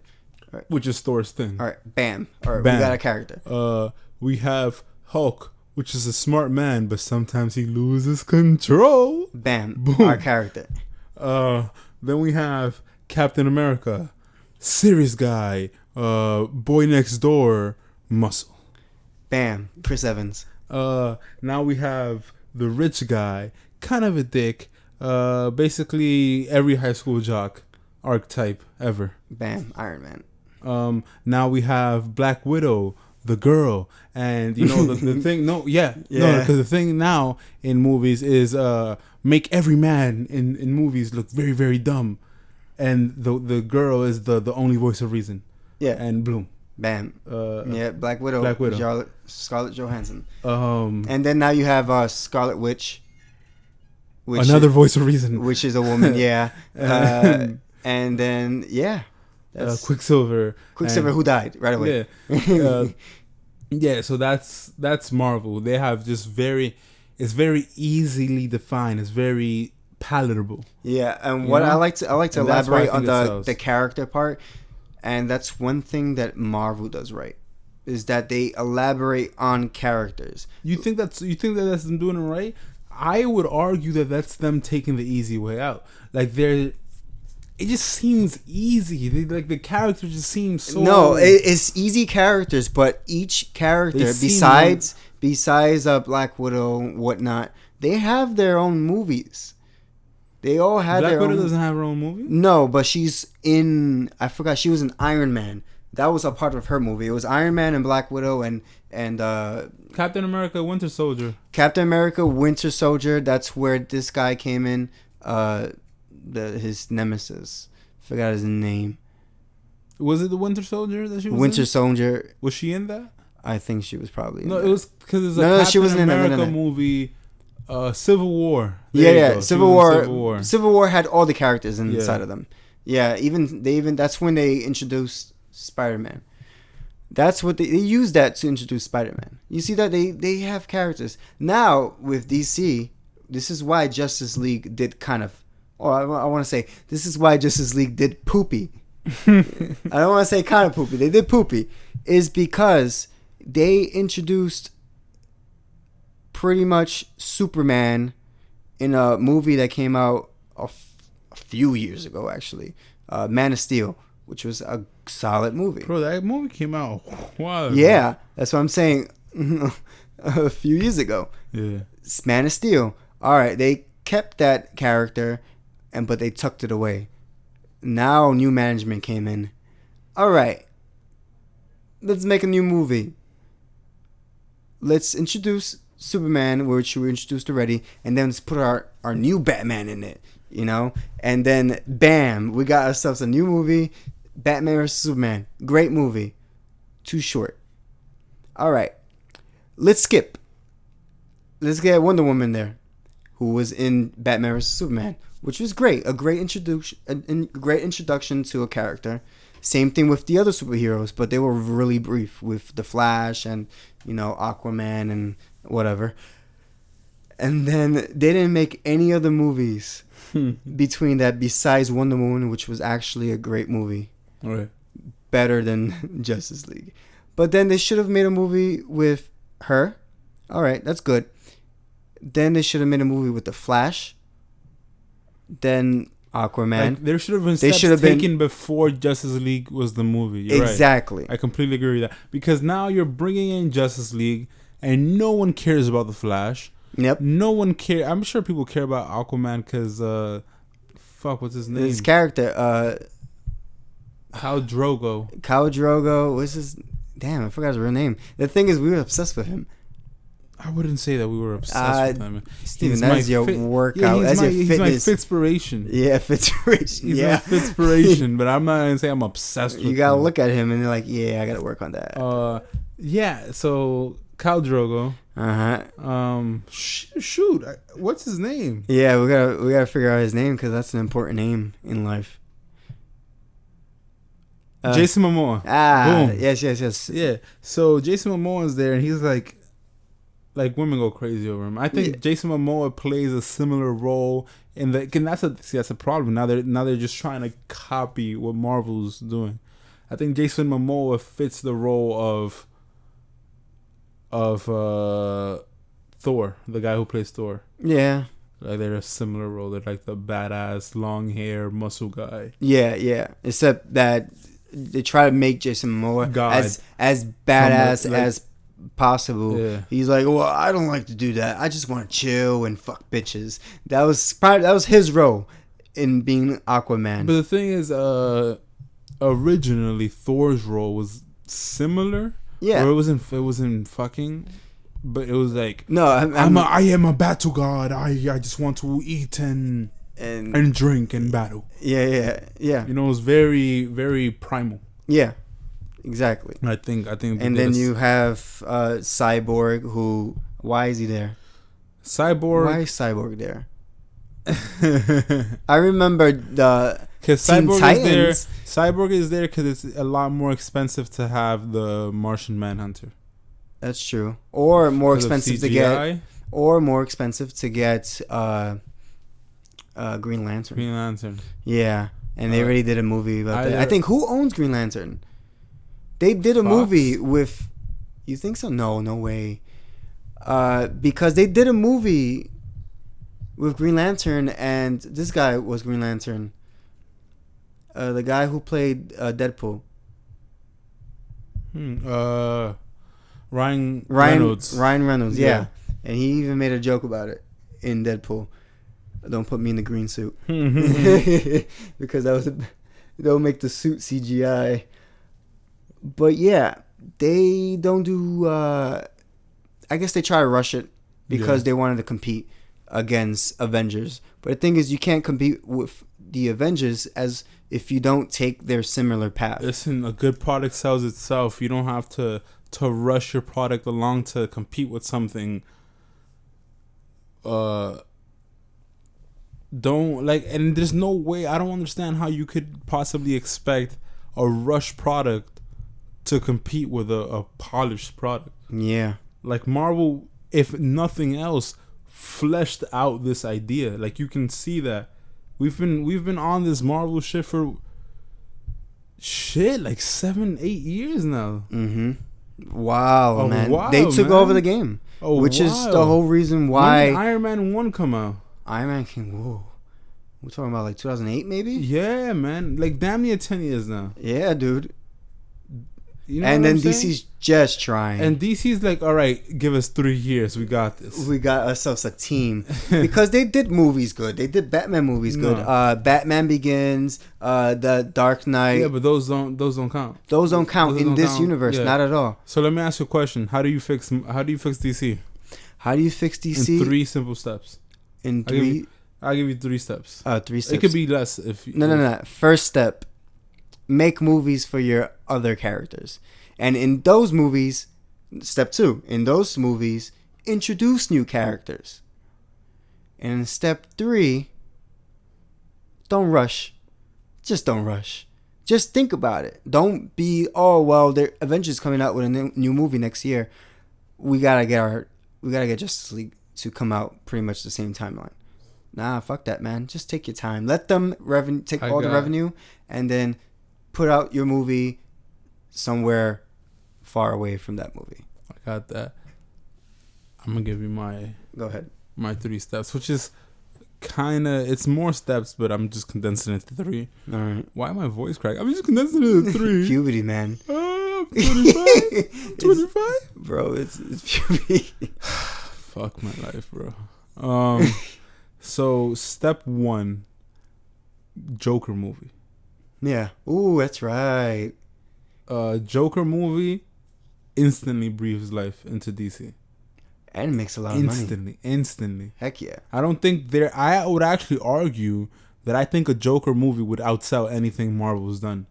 Right. Which is Thor's thing. All right. Bam. All right. Bam. We got a character. We have Hulk, which is a smart man, but sometimes he loses control. Bam. Boom. Our character. Then we have Captain America. Serious guy, boy next door, muscle. Bam, Chris Evans. Now we have the rich guy, kind of a dick. Basically every high school jock archetype ever. Bam, Iron Man. Now we have Black Widow, the girl, and you know the thing. No, because the thing now in movies is make every man in movies look very, very dumb. And the girl is the only voice of reason. Yeah. And boom. Bam. Black Widow. Scarlett Johansson. And then now you have Scarlet Witch. Another voice of reason. Which is a woman, yeah. And then, Quicksilver. Who died right away. Yeah. So that's Marvel. They have just it's very easily defined. It's very palatable. Yeah, and what I like to elaborate on the character part, and that's one thing that Marvel does right, is that they elaborate on characters. You think that's them doing it right? I would argue that that's them taking the easy way out. Like it just seems easy. The character just seems so. No, it's easy characters, but each character besides Black Widow and whatnot, they have their own movies. They all had Black their Widow own. Doesn't have her own movie? No, but she's in. I forgot. She was in Iron Man. That was a part of her movie. It was Iron Man and Black Widow and Captain America, Winter Soldier. Captain America, Winter Soldier. That's where this guy came in. His nemesis. Forgot his name. Was it the Winter Soldier that she was Winter in? Soldier. Was she in that? I think she was probably in that. It was because it was a Captain she wasn't America in that. movie. Civil War. Civil War. Civil War had all the characters inside of them. Yeah, even that's when they introduced Spider-Man. That's what they used that to introduce Spider-Man. You see that they have characters. Now with DC, this is why Justice League did kind of, I want to say this is why Justice League did poopy. I don't want to say kind of poopy. They did poopy is because they introduced pretty much Superman in a movie that came out a few years ago, actually. Man of Steel, which was a solid movie. Bro, that movie came out a while ago. Yeah, that's what I'm saying. A few years ago. Yeah. Man of Steel. All right, they kept that character, but they tucked it away. Now new management came in. All right, let's make a new movie. Let's introduce Superman, which we introduced already, and then let's put our new Batman in it, and then bam, we got ourselves a new movie, Batman vs Superman. Great movie. Too short. All right, let's skip. Let's get Wonder Woman there, who was in Batman vs Superman, which was great. A great introduction to a character. Same thing with the other superheroes, but they were really brief with the Flash and Aquaman and whatever. And then they didn't make any other movies between that besides Wonder Woman, which was actually a great movie. All right. Better than Justice League. But then they should have made a movie with her. All right, that's good. Then they should have made a movie with the Flash. Then Aquaman. Like, there should have been steps taken before Justice League was the movie. You're exactly. Right. I completely agree with that. Because now you're bringing in Justice League and no one cares about the Flash. Yep. No one cares. I'm sure people care about Aquaman because, what's his name? His character, Khal Drogo. Khal Drogo. What's his? Damn, I forgot his real name. The thing is, we were obsessed with him. I wouldn't say that we were obsessed with him. Steven, that's your workout. Yeah, that's your he's fitness. my fitspiration. Yeah, fitspiration. He's Yeah, my fitspiration, but I'm not gonna say I'm obsessed with him. You gotta look at him and you're like, yeah, I gotta work on that. Yeah. So Khal Drogo. Shoot, what's his name? Yeah, we gotta figure out his name because that's an important name in life. Jason Momoa. Boom. Yes. Yeah. So Jason Momoa is there, and he's like women go crazy over him. I think Jason Momoa plays a similar role in the. And that's a problem. Now they're just trying to copy what Marvel's doing. I think Jason Momoa fits the role of Thor, the guy who plays Thor. Yeah. Like they're a similar role. They're like the badass, long hair, muscle guy. Yeah. Except that they try to make Jason Momoa as badass as possible. Yeah. He's like, well, I don't like to do that. I just want to chill and fuck bitches. That was his role in being Aquaman. But the thing is, originally Thor's role was similar. Yeah. Or it wasn't fucking. But it was like, no, I am a battle god. I just want to eat and drink and battle. Yeah. You know, it was very, very primal. Yeah, exactly. I think. And then you have Cyborg, who, why is he there? Cyborg. Why is Cyborg there? I remember the Cyborg is there because it's a lot more expensive to have the Martian Manhunter. That's true. Or more expensive to get. Or more expensive to get Green Lantern. Green Lantern. Yeah, and they already did a movie about that. I think, who owns Green Lantern? They did a movie with. You think so? No way. Because they did a movie with Green Lantern, and this guy was Green Lantern. The guy who played Deadpool. Ryan Reynolds. Yeah. And he even made a joke about it in Deadpool. Don't put me in the green suit. Because they'll make the suit CGI. But yeah, they don't do I guess they try to rush it because they wanted to compete against Avengers. But the thing is, you can't compete with the Avengers as if you don't take their similar path. Listen, a good product sells itself. You don't have to rush your product along to compete with something. And there's no way. I don't understand how you could possibly expect a rush product to compete with a polished product. Yeah. Like Marvel, if nothing else, fleshed out this idea. Like you can see that we've been on this Marvel shit for like 7-8 years now. Mm-hmm. Wow, man. Wow, they took over the game. Which is the whole reason why. When did Iron Man 1 come out? Iron Man King, whoa. We're talking about like 2008 maybe? Yeah, man. Like damn near 10 years now. Yeah, dude. You know and then DC's just trying. And DC's like, all right, give us 3 years. We got this. We got ourselves a team. Because they did movies good. They did Batman movies good. Batman Begins, The Dark Knight. Yeah, but those don't count. Those don't count in this universe. Yeah. Not at all. So let me ask you a question. How do you fix DC? How do you fix DC? In 3 simple steps. I'll give you 3 steps. 3 steps. It could be less if you... No. First step. Make movies for your other characters. And in those movies, step 2, in those movies, introduce new characters. And in step 3, don't rush. Just don't rush. Just think about it. Don't be, the Avengers coming out with a new movie next year. We gotta get Justice League to come out pretty much the same timeline. Nah, fuck that, man. Just take your time. Let them take all the revenue and then put out your movie somewhere far away from that movie. I got that. I'm gonna give you Go ahead. My 3 steps, which is it's more steps, but I'm just condensing it to 3. All right. Why my voice crack? I'm just condensing it to 3. Puberty, man. 25? 25? Bro, it's puberty. Fuck my life, bro. So step 1, Joker movie. Yeah. Ooh, that's right. Joker movie instantly breathes life into DC. And makes a lot of money. Instantly. Heck yeah. I don't think I would actually argue that I think a Joker movie would outsell anything Marvel's done.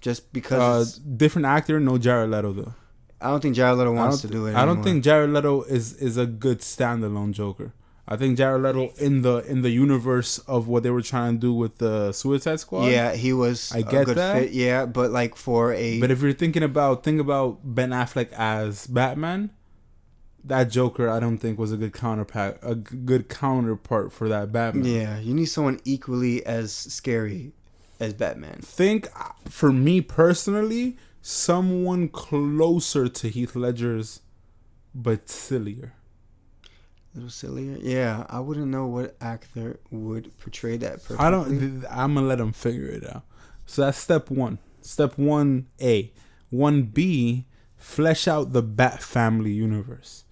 Just because different actor, no Jared Leto though. I don't think Jared Leto wants to do it anymore. I don't think Jared Leto is a good standalone Joker. I think Jared Leto in the universe of what they were trying to do with the Suicide Squad. Yeah, he was a good fit. Yeah, but like But if you're think about Ben Affleck as Batman, that Joker I don't think was a good counterpart for that Batman. Yeah, you need someone equally as scary as Batman. Think for me personally, someone closer to Heath Ledger's, but sillier. A little sillier, yeah. I wouldn't know what actor would portray that perfectly. I'm gonna let them figure it out. So that's step 1. Step 1A. 1B. Flesh out the Bat Family universe.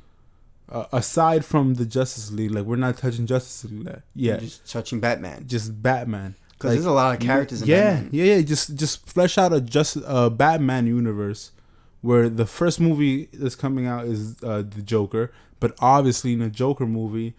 Aside from the Justice League, like we're not touching Justice League yet. We're just touching Batman. Just Batman. Because there's a lot of characters in Batman. Yeah. Just flesh out a Batman universe where the first movie that's coming out is the Joker. But obviously in a Joker movie,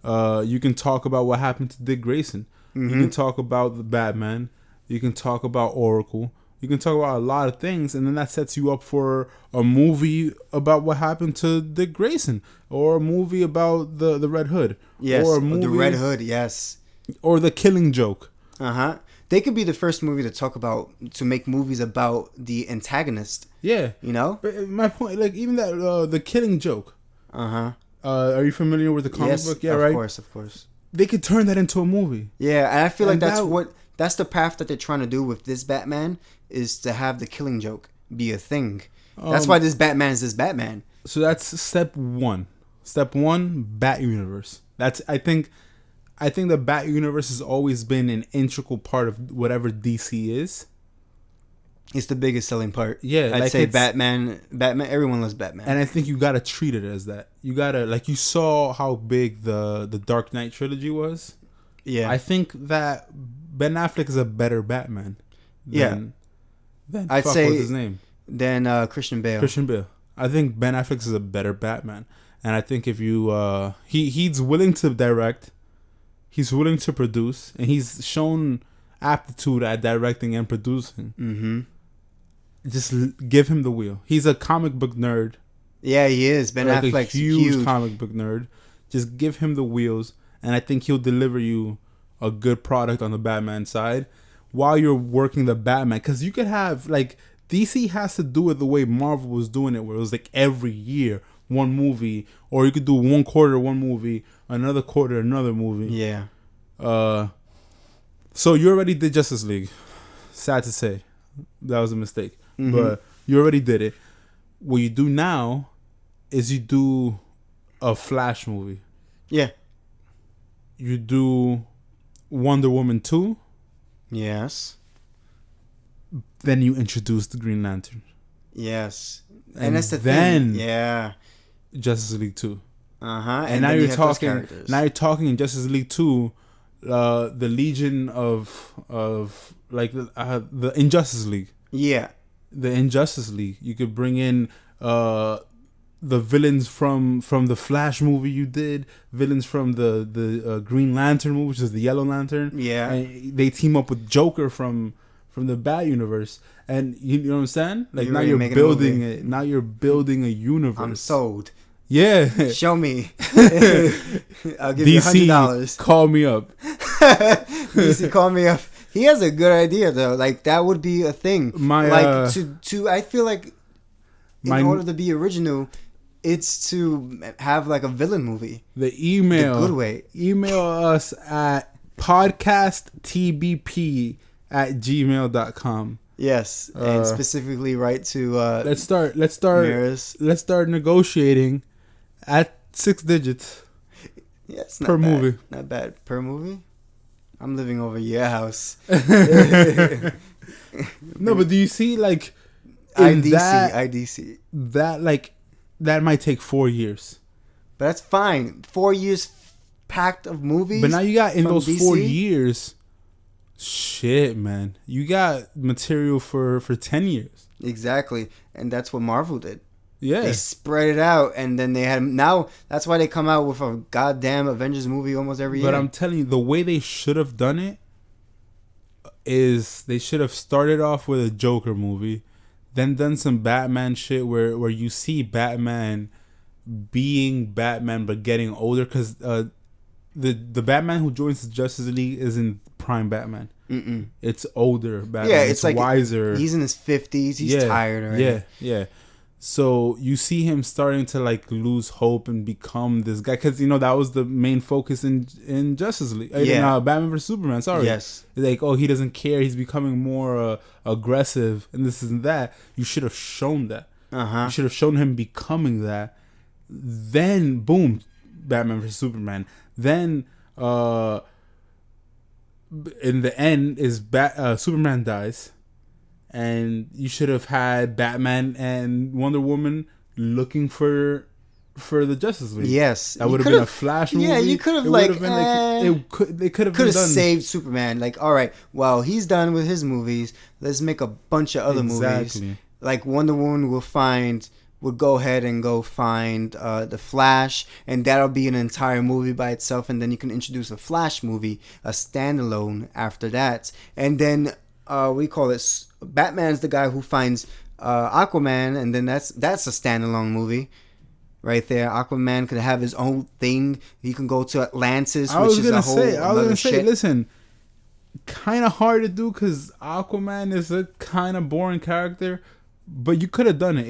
you can talk about what happened to Dick Grayson. Mm-hmm. You can talk about the Batman. You can talk about Oracle. You can talk about a lot of things. And then that sets you up for a movie about what happened to Dick Grayson. Or a movie about the Red Hood. Yes, or a movie, the Red Hood, yes. Or the Killing Joke. Uh-huh. They could be the first movie to make movies about the antagonist. Yeah. You know? But my point, like, even that, the Killing Joke. Uh-huh. Are you familiar with the comic book? Yeah, right? Of course. They could turn that into a movie. Yeah, and I feel like that's the path that they're trying to do with this Batman, is to have the Killing Joke be a thing. That's why this Batman is this Batman. So that's step 1. Step 1, Bat Universe. I think the Bat Universe has always been an integral part of whatever DC is. It's the biggest selling part. Yeah, I'd say Batman. Everyone loves Batman, and I think you gotta treat it as that. You gotta, like, you saw how big the Dark Knight trilogy was. Yeah, I think that Ben Affleck is a better Batman. Than I'd say what's his name? Than Christian Bale. Christian Bale. I think Ben Affleck is a better Batman, and I think if you he's willing to direct, he's willing to produce, and he's shown aptitude at directing and producing. Mm-hmm. Just give him the wheel. He's a comic book nerd. Yeah, he is. Ben Affleck's a huge comic book nerd. Just give him the wheels, and I think he'll deliver you a good product on the Batman side while you're working the Batman. Because you could have, like, DC has to do it the way Marvel was doing it, where it was like every year one movie, or you could do one quarter one movie, another quarter another movie. Yeah. So you already did Justice League. Sad to say, that was a mistake. Mm-hmm. But you already did it. What you do now is you do a Flash movie. Yeah. You do Wonder Woman 2. Yes. Then you introduce the Green Lantern. Yes. And that's the thing. Yeah. Justice League 2. Uh-huh. And now you're talking. Now you're talking in Justice League 2, the Legion of like the Injustice League. Yeah. The Injustice League. You could bring in the villains from the Flash movie you did, villains from the Green Lantern movie, which is the Yellow Lantern. Yeah. And they team up with Joker from the Bat universe, and you know what I'm saying? Like, now you're building it. Now you're building a universe. I'm sold. Yeah. Show me. I'll give you $100. Call me up. DC, call me up. He has a good idea though. Like, that would be a thing. I feel like in order to be original, it's to have like a villain movie. The good way. Email us at podcasttbp@gmail.com. Yes, and specifically write to let's start Mirez. Let's start negotiating at 6 digits. Yeah, it's per movie. Not bad per movie. I'm living over your house. No, but do you see, like, IDC that might take 4 years. But that's fine. 4 years packed of movies. But now you got in those DC? 4 years. Shit, man, you got material for 10 years. Exactly. And that's what Marvel did. Yeah. They spread it out, and then they had now. That's why they come out with a goddamn Avengers movie almost every year. But I'm telling you, the way they should have done it is they should have started off with a Joker movie, then done some Batman shit where you see Batman being Batman but getting older, because the Batman who joins the Justice League isn't prime Batman. Mm-mm. It's older Batman. Yeah, it's like wiser. He's in his 50s. He's tired already. Yeah. So you see him starting to like lose hope and become this guy, because that was the main focus in Justice League. Batman vs Superman. Sorry. Yes. Like, he doesn't care. He's becoming more aggressive, and this and that. You should have shown that. You should have shown him becoming that. Then boom, Batman vs Superman. Then in the end is Superman dies. And you should have had Batman and Wonder Woman looking for the Justice League. Yes, that would have been a Flash movie. Yeah, you could have they could have saved Superman. Like, all right, well, he's done with his movies. Let's make a bunch of other movies. Like Wonder Woman would go ahead and go find the Flash, and that'll be an entire movie by itself. And then you can introduce a Flash movie, a standalone after that, and then we call it. Batman's the guy who finds Aquaman, and then that's a standalone movie right there. Aquaman could have his own thing. He can go to Atlantis, which is a whole other shit. Listen, kind of hard to do because Aquaman is a kind of boring character, but you could have done it.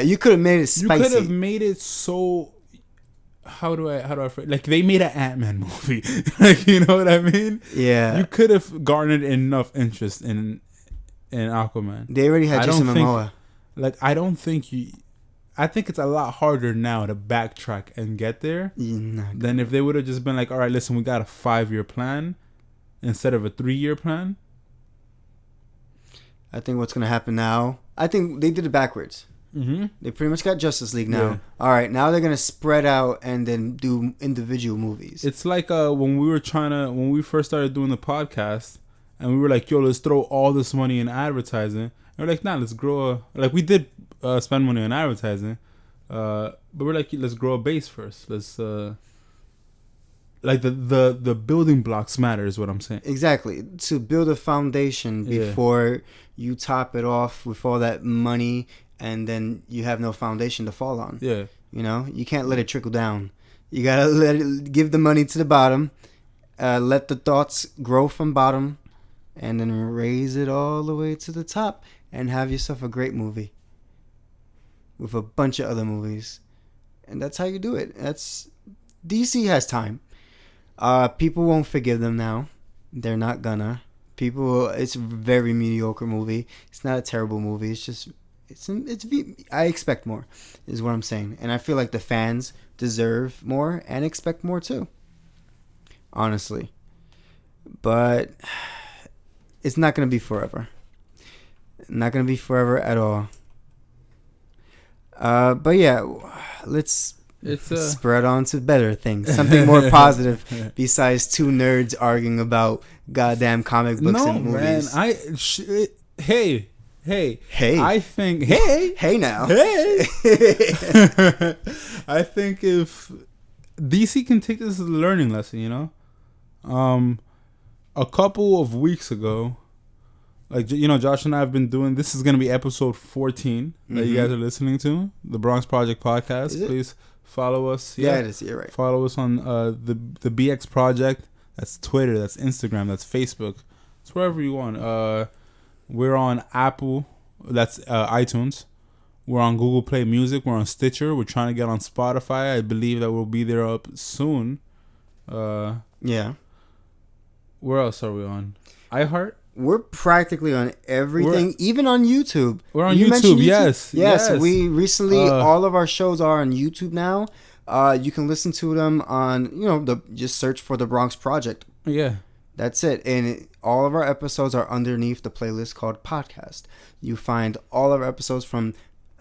You could have made it spicy. You could have made it so. How do I phrase? Like, they made an Ant-Man movie. Like, you know what I mean? Yeah. You could have garnered enough interest in Aquaman. They already had Jason Momoa. I think it's a lot harder now to backtrack and get there than if they would have just been like, all right, listen, we got a 5-year plan instead of a 3-year plan. I think what's going to happen now, I think they did it backwards. Mm-hmm. They pretty much got Justice League now. Yeah. All right, now they're going to spread out and then do individual movies. It's like when we first started doing the podcast, and we were like, yo, let's throw all this money in advertising. And we're like, nah, let's grow we did spend money on advertising. But we're like, let's grow a base first. Let's the building blocks matter is what I'm saying. Exactly. To build a foundation before you top it off with all that money, and then you have no foundation to fall on. Yeah. You can't let it trickle down. You got to give the money to the bottom, let the thoughts grow from bottom, and then raise it all the way to the top and have yourself a great movie with a bunch of other movies. And that's how you do it. DC has time. People won't forgive them now. They're not gonna. It's a very mediocre movie. It's not a terrible movie. It's just, I expect more, is what I'm saying. And I feel like the fans deserve more and expect more too. Honestly. But it's not going to be forever. Not going to be forever at all. But yeah, let's spread on to better things. Something more positive besides two nerds arguing about goddamn comic books and movies. Man, hey. I think, hey now. Hey. I think if DC can take this as a learning lesson, a couple of weeks ago, Josh and I have been doing, this is going to be episode 14 that you guys are listening to, the BRONX Project podcast. Please follow us. Yeah, it is. You're right. Follow us on the BX Project. That's Twitter, that's Instagram, that's Facebook. It's wherever you want. We're on Apple, that's iTunes. We're on Google Play Music. We're on Stitcher. We're trying to get on Spotify. I believe that we'll be there up soon. Yeah. Where else are we on? iHeart? We're practically on everything, even on YouTube. We're on YouTube, yes. Yes. We recently, all of our shows are on YouTube now. You can listen to them on, just search for the BRONX Project. Yeah. That's it. And all of our episodes are underneath the playlist called Podcast. You find all of our episodes from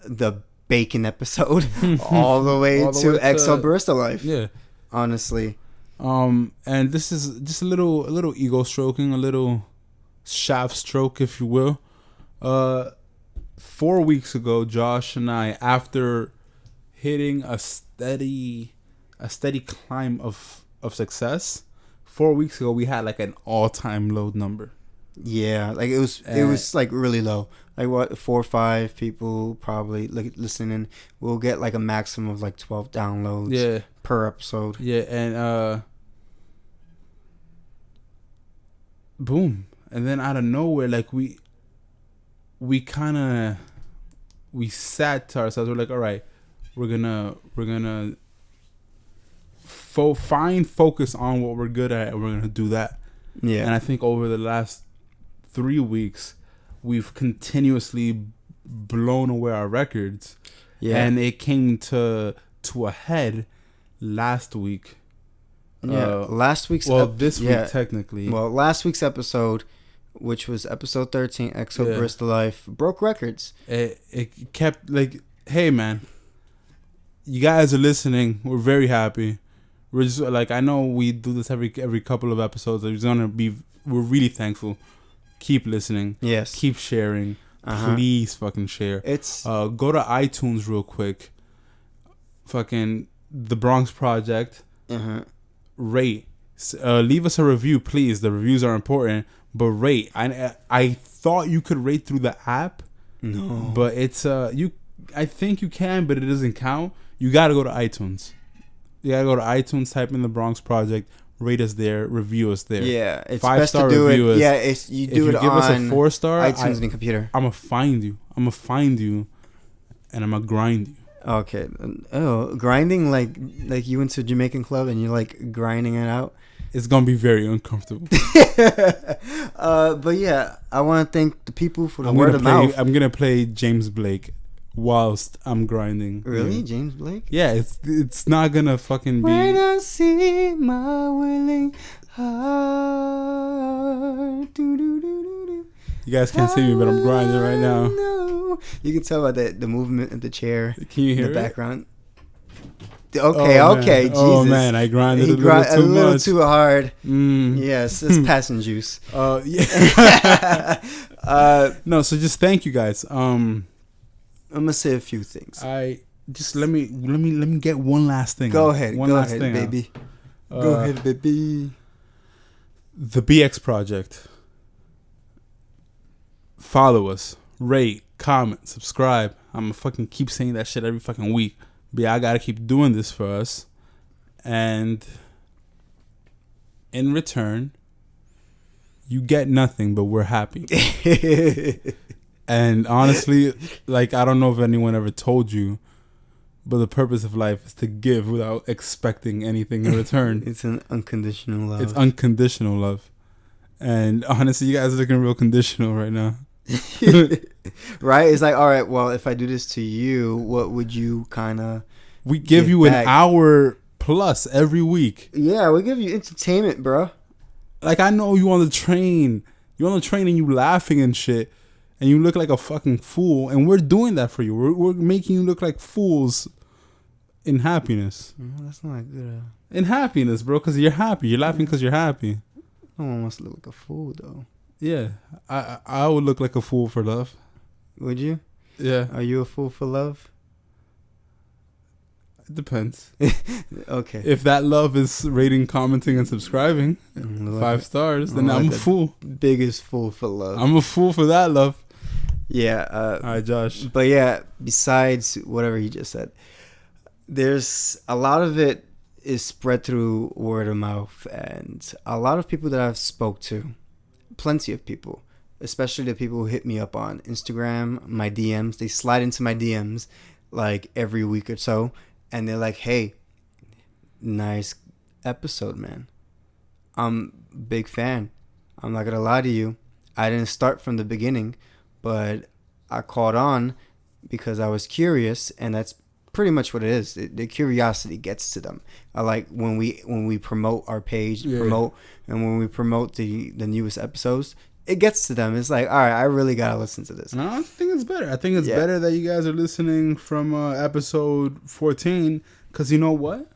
the bacon episode all the way to XO Barista Life. Yeah. Honestly. And this is just a little ego stroking, a little shaft stroke, if you will. 4 weeks ago, Josh and I, after hitting a steady climb of success, 4 weeks ago we had like an all-time low number. Yeah, like it was like really low. Like what, 4 or 5 people probably like listening. We'll get like a maximum of like 12 downloads per episode. Yeah, and boom. And then out of nowhere, like we sat to ourselves. We're like, all right, we're gonna focus on what we're good at, and we're gonna do that. Yeah. And I think over the last 3 weeks, we've continuously blown away our records. Yeah. And it came to a head last week. Yeah. Last week's this week technically. Well, last week's episode, which was episode 13, EXO Bristol Life, broke records. It kept like, hey man, you guys are listening. We're very happy. We're just like, I know we do this every couple of episodes. We're really thankful. Keep listening. Yes. Keep sharing. Please fucking share. It's go to iTunes real quick. Fucking the BRONX Project. Rate. Leave us a review, please. The reviews are important. But rate. I thought you could rate through the app. No. But it's I think you can, but it doesn't count. You gotta go to iTunes. You gotta go to iTunes, type in the BRONX Project, rate us there, review us there. Yeah, it's 5-star best to do reviewers. it. Yeah, it's you do it if you give us a 4-star, iTunes and computer. I'm gonna find you, and I'm gonna grind you. Okay. Oh, grinding like you went to a Jamaican club and you're like grinding it out. It's gonna be very uncomfortable. But yeah, I want to thank the people for the word of mouth. I'm gonna play James Blake whilst I'm grinding. Really, James Blake? Yeah, it's not gonna fucking be. When I see my willing heart, you guys can't see me, but I'm grinding right now. No. You can tell by the movement of the chair. Can you hear in the it? background? Okay, Jesus. Oh man, I grinded a little too hard. Yes, it's passing juice. Yeah. No, so just thank you guys. I'm gonna say a few things. Let me get one last thing. Go ahead, baby. Go ahead, baby. The BX Project. Follow us, rate, comment, subscribe. I'm gonna fucking keep saying that shit every fucking week. But yeah, I gotta keep doing this for us. And in return, you get nothing, but we're happy. And honestly, like, I don't know if anyone ever told you, but the purpose of life is to give without expecting anything in return. It's an unconditional love. It's unconditional love. And honestly, you guys are looking real conditional right now. Right? It's like, all right, well, if I do this to you, what would you kind of we give you back? An hour plus every week. Yeah, we give you entertainment, bro. Like, I know you on the train. You're on the train and you laughing and shit. And you look like a fucking fool. And we're doing that for you. We're making you look like fools in happiness. That's not good. In happiness, bro, because you're happy. You're laughing because you're happy. No one wants to look like a fool, though. Yeah. I would look like a fool for love. Would you? Yeah. Are you a fool for love? It depends. Okay. If that love is rating, commenting, and subscribing, 5 stars, then I'm a fool. Biggest fool for love. I'm a fool for that love. Yeah. All right, Josh. But yeah, besides whatever he just said, there's a lot of it is spread through word of mouth, and a lot of people that I've spoke to, plenty of people, especially the people who hit me up on Instagram, my DMs, they slide into my DMs like every week or so, and they're like, hey, nice episode, man. I'm a big fan. I'm not gonna lie to you, I didn't start from the beginning, but I caught on because I was curious, and that's pretty much what it is. The curiosity gets to them. I like when we promote our page, and when we promote the newest episodes, it gets to them. It's like, all right, I really gotta listen to this. No, I think it's better. I think it's better that you guys are listening from episode 14, because you know what?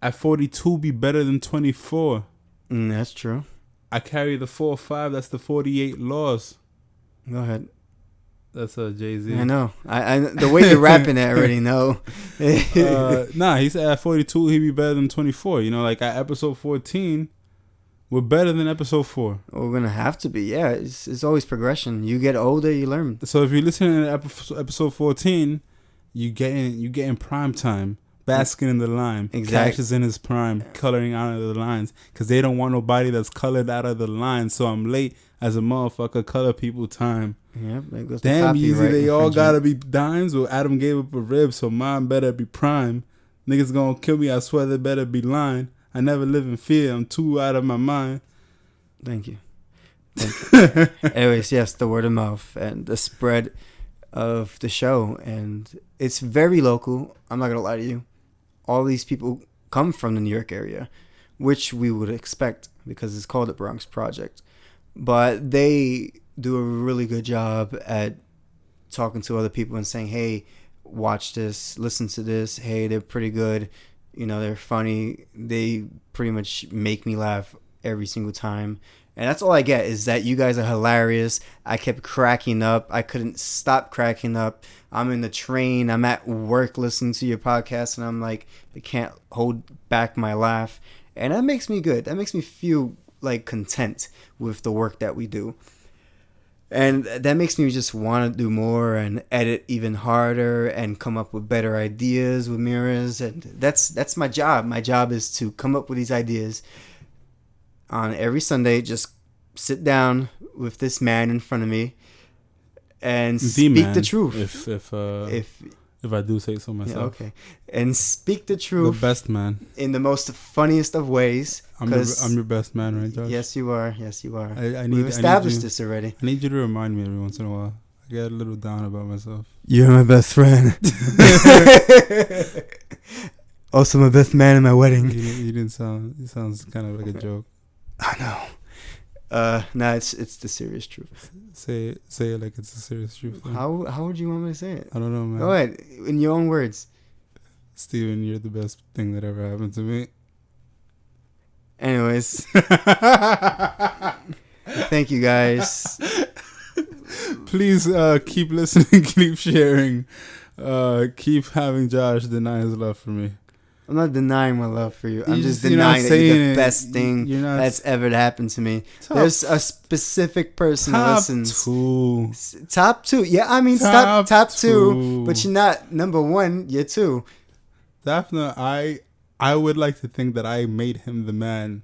At 42, be better than 24. That's true. I carry the 4 or 5. That's the 48 laws. Go ahead. That's Jay-Z. I know. I the way you're rapping it, I already know. Nah, he said at 42 he'd be better than 24. You know, like at episode 14, we're better than episode 4. We're gonna have to be. Yeah, it's always progression. You get older, you learn. So if you're listening to episode 14, you getting prime time, basking in the lime. Exactly. Cash is in his prime, coloring out of the lines, because they don't want nobody that's colored out of the lines. So I'm late as a motherfucker. Color people time. Yep. Damn, easy. They all gotta be dimes. Well, Adam gave up a rib, so mine better be prime. Niggas gonna kill me. I swear they better be lying. I never live in fear. I'm too out of my mind. Thank you. Anyways, yes, the word of mouth and the spread of the show, and it's very local. I'm not gonna lie to you. All these people come from the New York area, which we would expect because it's called the BRONX Project. But they do a really good job at talking to other people and saying, hey, watch this, listen to this. Hey, they're pretty good. You know, they're funny. They pretty much make me laugh every single time. And that's all I get is that you guys are hilarious. I kept cracking up. I couldn't stop cracking up. I'm in the train. I'm at work listening to your podcast. And I'm like, I can't hold back my laugh. And that makes me good. That makes me feel like content with the work that we do. And that makes me just want to do more and edit even harder and come up with better ideas with Mirez. And that's my job. My job is to come up with these ideas on every Sunday. Just sit down with this man in front of me and speak the truth. If I do say so myself. Yeah, okay. And speak the truth. The best man. In the most funniest of ways. I'm your best man, right, Josh? Yes, you are. Yes, you are. We've established this already. I need you to remind me every once in a while. I get a little down about myself. You're my best friend. Also my best man in my wedding. You didn't sound... It sounds kind of like a joke. I know. Nah, it's the serious truth. Say it like it's the serious truth. Then. How would you want me to say it? I don't know, man. Go ahead, in your own words. Steven, you're the best thing that ever happened to me. Anyways. Thank you guys. Please keep listening, keep sharing, keep having Josh deny his love for me. I'm not denying my love for you. I'm just denying that you're the best thing that's ever happened to me. There's a specific person who listens. Top two. Yeah, I mean, top two. But you're not number one. You're two. Daphne, I would like to think that I made him the man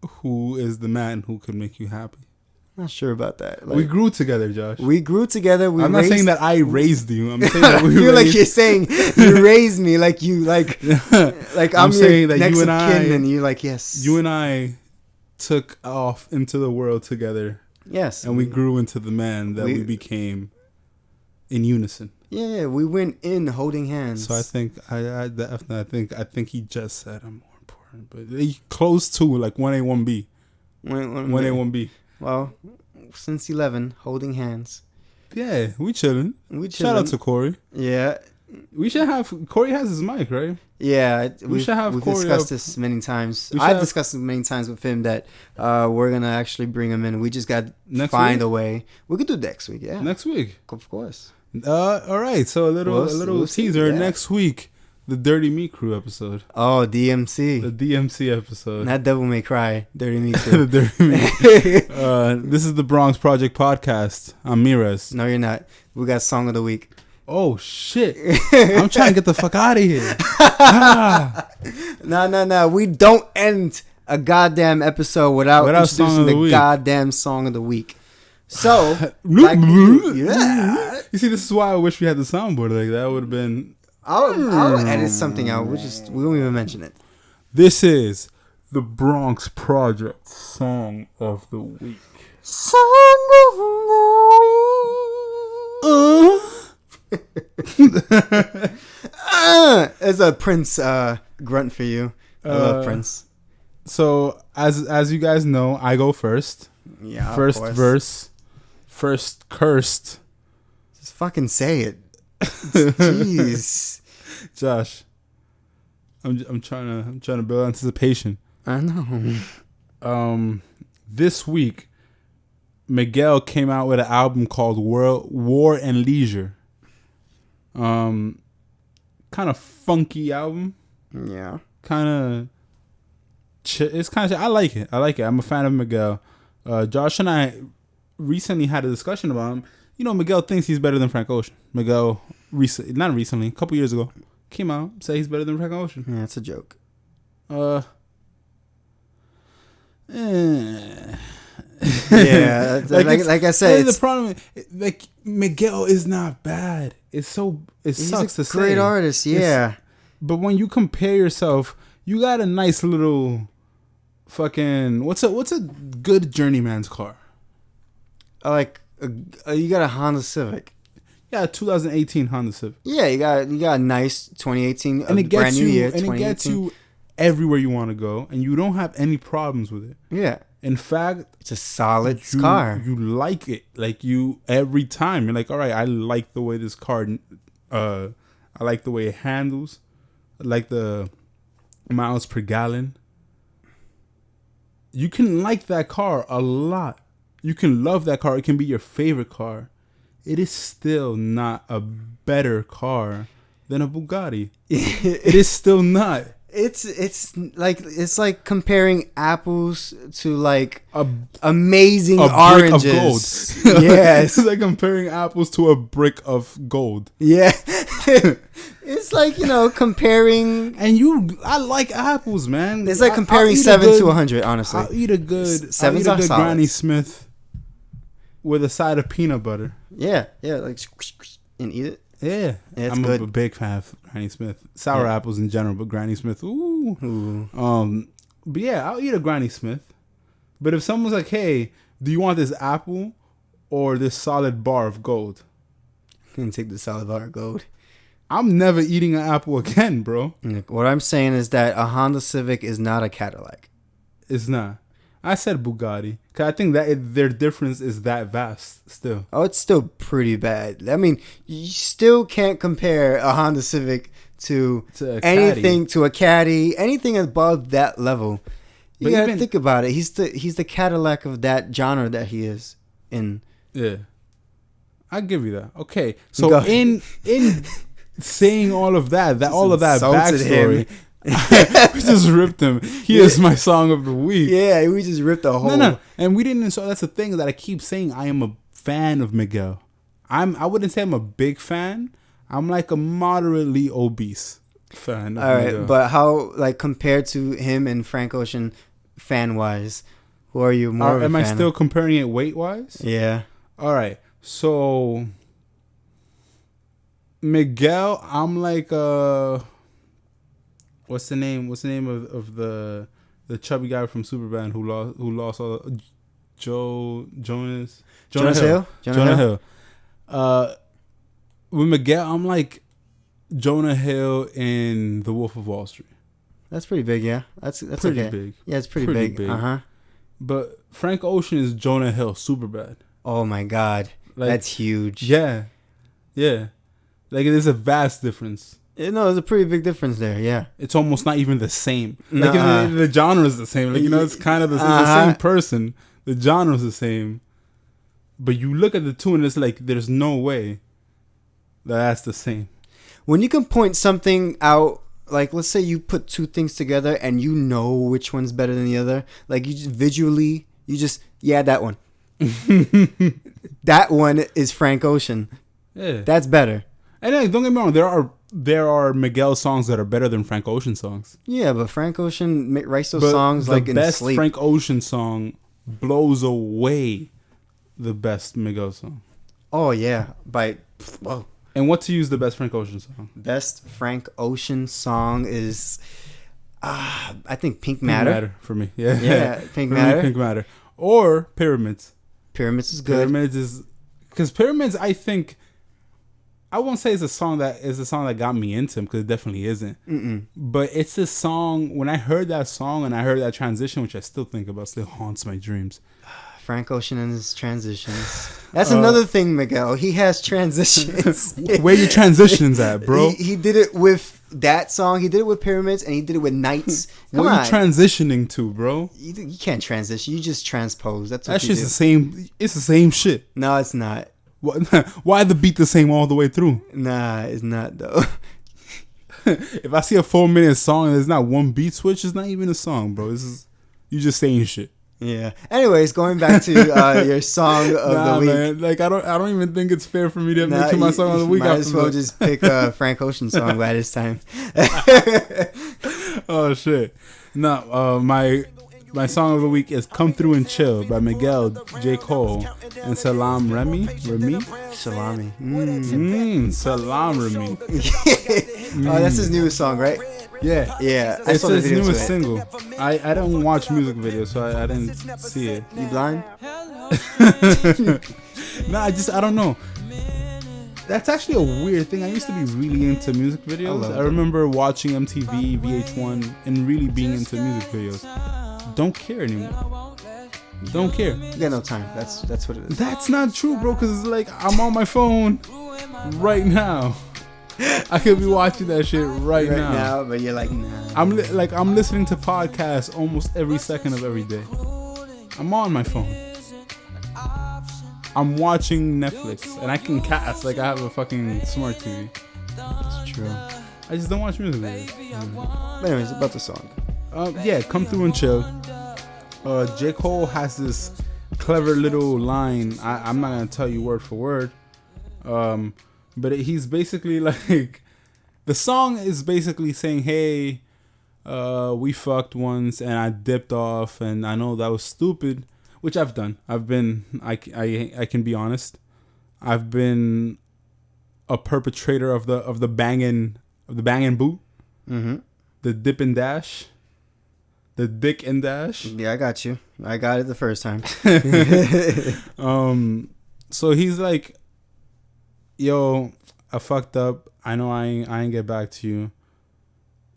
who is the man who could make you happy. Not sure about that. Like, we grew together, Josh. We grew together. I'm not saying that I raised you. I'm saying that we I feel like you're saying you raised me, like you like I'm saying that next you and I, and you like yes. You and I took off into the world together. Yes, and we grew into the man that we became in unison. Yeah, we went in holding hands. So I think I think he just said I'm more important, but he close to like 1A 1B. 1A 1B. Well, since 11, holding hands. Yeah, we chilling. Shout out to Corey. Yeah. We should have... Corey has his mic, right? Yeah. We should have We've Corey discussed this many times. I've discussed it many times with him that we're going to actually bring him in. We just got to find a way. We could do next week, yeah. Next week? Of course. All right, so a little teaser. Yeah. Next week, the Dirty Me Crew episode. Oh, DMC. The DMC episode. Not Devil May Cry. Dirty Me Crew. The Dirty Me. This is the BRONX Project podcast. I'm Mirez. No, you're not. We got Song of the Week. Oh, shit. I'm trying to get the fuck out of here. No. We don't end a goddamn episode without introducing the goddamn Song of the Week. So, yeah. You see, this is why I wish we had the soundboard like that. Would have been... I'll edit something out. We won't even mention it. This is the BRONX Project Song of the Week. Song of the Week. It's a Prince grunt for you. I love Prince. So as you guys know, I go first. Yeah. First verse. First cursed. Just fucking say it. Jeez, Josh, I'm trying to build anticipation. I know. This week, Miguel came out with an album called War and Leisure. Kind of funky album. Yeah. Kind of. It's kind of. I like it. I'm a fan of Miguel. Josh and I recently had a discussion about him. You know, Miguel thinks he's better than Frank Ocean. Miguel, not recently, a couple years ago, came out said he's better than Frank Ocean. Yeah, it's a joke. Yeah, like I said, the problem. Like Miguel is not bad. It sucks to say. Great artist, yeah. But when you compare yourself, you got a nice little fucking what's a good journeyman's car? You got a Honda Civic. Yeah, 2018 Honda Civic. Yeah, you got a nice 2018 and it gets brand new year. And it gets you everywhere you want to go, and you don't have any problems with it. Yeah. In fact, it's a solid car. You like it, like you every time. You're like, all right, I like the way this car. I like the way it handles. I like the miles per gallon. You can like that car a lot. You can love that car. It can be your favorite car. It is still not a better car than a Bugatti. It is still not. It's like comparing apples to like amazing oranges. Brick of gold. Yes. It's like comparing apples to a brick of gold. Yeah. It's like, comparing. And I like apples, man. It's like comparing 7 to 100, honestly. I'll eat a good solid. Granny Smith with a side of peanut butter. Yeah, like and eat it. Yeah, it's I'm good. a big fan of Granny Smith. Sour apples in general, but Granny Smith, ooh. But yeah, I'll eat a Granny Smith. But if someone's like, hey, do you want this apple or this solid bar of gold? I'm gonna take the solid bar of gold. I'm never eating an apple again, bro. What I'm saying is that a Honda Civic is not a Cadillac. It's not. I said Bugatti. Because I think that their difference is that vast still. Oh, it's still pretty bad. I mean, you still can't compare a Honda Civic to anything, to a Caddy, anything above that level. You gotta think about it. He's the Cadillac of that genre that he is in. Yeah. I'll give you that. Okay. So in saying all of that backstory, we just ripped him. He is my song of the week. Yeah, we just ripped the whole. No, and we didn't. So that's the thing that I keep saying. I am a fan of Miguel. I wouldn't say I'm a big fan. I'm like a moderately obese fan. All right, Miguel. But how, like, compared to him and Frank Ocean, fan wise, who are you more? Am I still comparing it weight wise? Yeah. All right. So Miguel, I'm like what's the name of the chubby guy from Superbad who lost all Jonah Hill. With Miguel, I'm like Jonah Hill in The Wolf of Wall Street. That's pretty big, yeah. That's pretty okay. big. Yeah, it's pretty big. Uh-huh. But Frank Ocean is Jonah Hill, Superbad. Oh my God. Like, that's huge. Yeah. Yeah. Like, there's a vast difference. No, there's a pretty big difference there, yeah. It's almost not even the same. Like, the genre is the same. Like, it's kind of the same person. The genre is the same. But you look at the two and it's like, there's no way that's the same. When you can point something out, like, let's say you put two things together and you know which one's better than the other. Like, you just visually, that one. That one is Frank Ocean. Yeah. That's better. And then, don't get me wrong, there are Miguel songs that are better than Frank Ocean songs. Yeah, but Frank Ocean writes those songs like in sleep. The best Frank Ocean song blows away the best Miguel song. Oh, yeah. Whoa. And what to use the best Frank Ocean song? Best Frank Ocean song is, I think Pink Matter. Pink Matter for me. Yeah. Yeah, Pink Matter. Pink Matter. Or Pyramids. Pyramids is good. Because Pyramids, I think, I won't say it's a song that got me into him, because it definitely isn't. Mm-mm. But it's a song, when I heard that song and I heard that transition, which I still think about, still haunts my dreams. Frank Ocean and his transitions. That's another thing, Miguel. He has transitions. Where your transitions at, bro? He did it with that song. He did it with Pyramids, and he did it with Nights. What are you transitioning to, bro? You can't transition. You just transpose. That's what That you shit's do. the same. It's the same shit. No, it's not. Why the beat the same all the way through? Nah, it's not though. If I see a 4-minute song and there's not one beat switch, it's not even a song, bro. You just saying shit. Yeah. Anyways, going back to your song of the week. Man. Like I don't even think it's fair for me to make my song of the week. Might as well just pick a Frank Ocean song by this time. Oh shit! No, my song of the week is "Come Through and Chill" by Miguel, J. Cole, and Salam Remy. Salami. Salam Remy. Oh, that's his newest song, right? Yeah. I It's saw the his video to newest it. single. I don't watch music videos, so I didn't see it. You blind? No, I don't know. That's actually a weird thing. I used to be really into music videos. I remember watching MTV, VH1, and really being into music videos. Don't care anymore. Don't care. You got no time. That's what it is. That's not true, bro. Because it's like I'm on my phone right now. I could be watching that shit right now. But you're like, nah. I'm listening to podcasts almost every second of every day. I'm on my phone. I'm watching Netflix, and I can cast like I have a fucking smart TV. That's true. I just don't watch music videos. But anyways, about the song. Yeah, "Come Through and Chill." J. Cole has this clever little line. I'm not gonna tell you word for word, but he's basically like, the song is basically saying, "Hey, we fucked once, and I dipped off, and I know that was stupid." Which I've done. I can be honest. I've been a perpetrator of the banging boot, the dip and dash, the dick and dash. Yeah, I got you. I got it the first time. So he's like, "Yo, I fucked up. I know I ain't get back to you.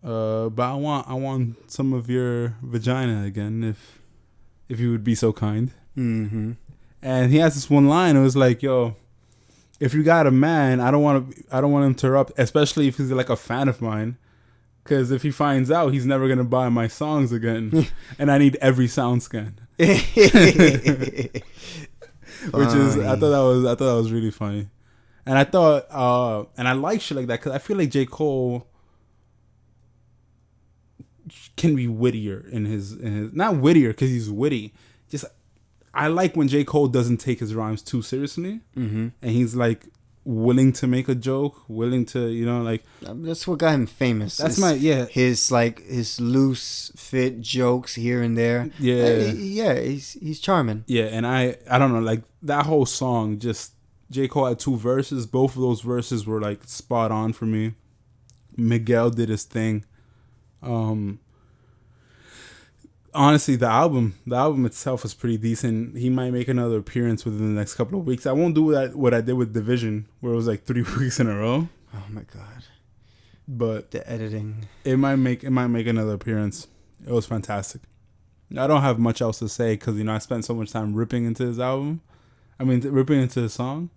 But I want some of your vagina again if you would be so kind." Mm-hmm. And he has this one line. It was like, "Yo, if you got a man, I don't want to interrupt, especially if he's like a fan of mine, because if he finds out, he's never gonna buy my songs again, and I need every sound scan." Which is, I thought that was really funny, and I thought, and I like shit like that because I feel like J. Cole can be wittier in his not wittier because he's witty. Just I like when J. Cole doesn't take his rhymes too seriously, and he's like willing to make a joke, willing to like. That's what got him famous. That's his loose fit jokes here and there. He's charming. Yeah, and I don't know, like that whole song. Just J. Cole had 2 verses. Both of those verses were like spot on for me. Miguel did his thing. Honestly, the album itself is pretty decent. He might make another appearance within the next couple of weeks. I won't do what I did with Division, where it was like 3 weeks in a row. Oh my god! But the editing, it might make another appearance. It was fantastic. I don't have much else to say because I spent so much time ripping into his album. I mean, ripping into his song.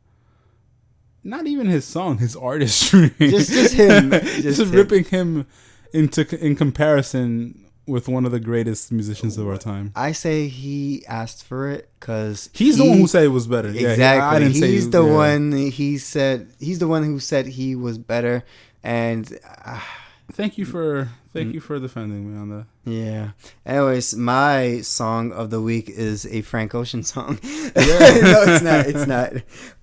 Not even his song, his artistry. Just him. Just ripping him in comparison with one of the greatest musicians of our time. I say he asked for it because he's the one who said it was better. Exactly. Yeah, I didn't say he's the one. He's the one who said he was better. And thank you for defending me on that. Yeah. Anyways, my song of the week is a Frank Ocean song. Yeah. No, it's not. It's not.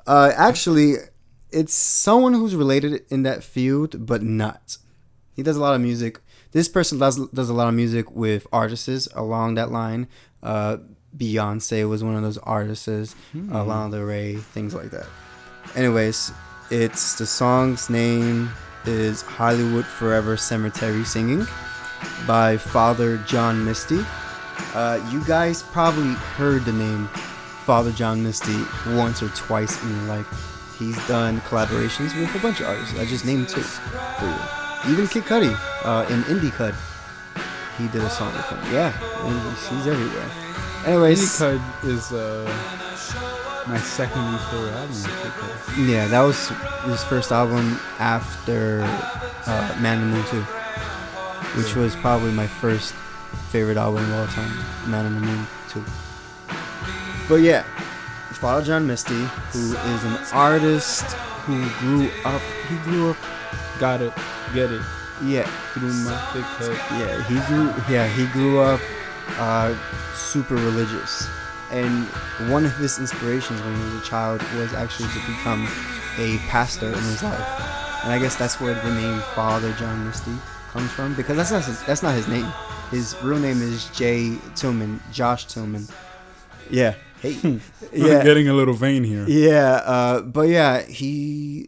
Actually, it's someone who's related in that field, but not. He does a lot of music. This person does a lot of music with artists along that line. Beyonce was one of those artists. Lana Del Rey, things like that. Anyways, the song's name is Hollywood Forever Cemetery Singing by Father John Misty. You guys probably heard the name Father John Misty once or twice in your life. He's done collaborations with a bunch of artists. I just named 2 for you. Even Kid Cudi in Indie Cud, he did a song with him. Yeah, he's everywhere. Anyways, Indie Cud is My second least favorite album. Yeah, that was his first album after Man in the Moon 2, which was probably my first favorite album of all time, Man in the Moon 2. But yeah, Father John Misty, who is an artist who grew up. He grew up. Got it. Get it. Yeah. Through my thick head. Yeah, he grew up super religious. And one of his inspirations when he was a child was actually to become a pastor in his life. And I guess that's where the name Father John Misty comes from, because that's not his name. His real name is J. Tillman, Josh Tillman. Yeah. Hey. Yeah. Getting a little vain here. Yeah. But yeah, his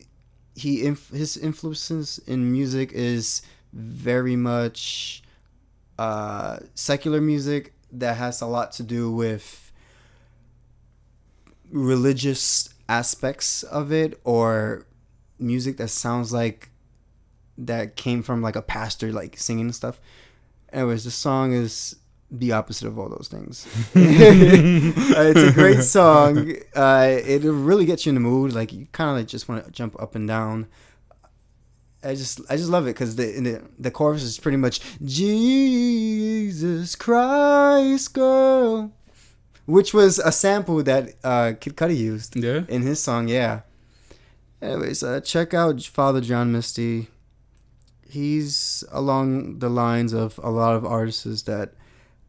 influences in music is very much secular music that has a lot to do with religious aspects of it, or music that sounds like that came from like a pastor like singing and stuff. Anyways, the song is the opposite of all those things. It's a great song. It really gets you in the mood. Like you kind of like just want to jump up and down. I just love it because the chorus is pretty much Jesus Christ, girl, which was a sample that Kid Cudi used in his song. Yeah. Anyways, check out Father John Misty. He's along the lines of a lot of artists that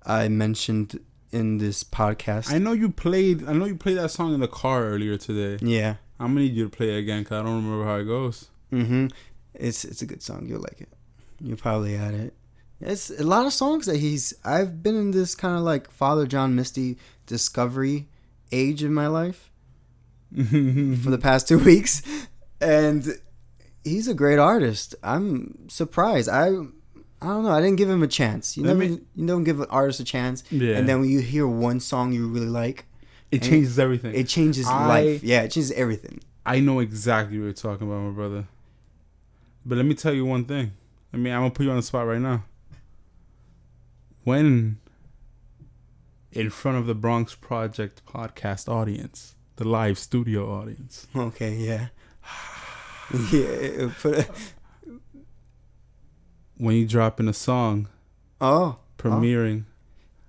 I mentioned in this podcast. I know you played that song in the car earlier today. Yeah. I'm gonna need you to play it again because I don't remember how it goes. It's a good song. You'll like it. You'll probably add it. It's a lot of songs that I've been in this kind of like Father John Misty discovery age in my life for the past 2 weeks, and he's a great artist. I'm surprised. I don't know. I didn't give him a chance. You don't give an artist a chance, and then when you hear one song you really like, it changes everything. It changes life. Yeah, it changes everything. I know exactly what you're talking about, my brother. But let me tell you one thing. I'm gonna put you on the spot right now. When in front of the BRONX Project podcast audience, the live studio audience. Okay, yeah. When you drop in a song premiering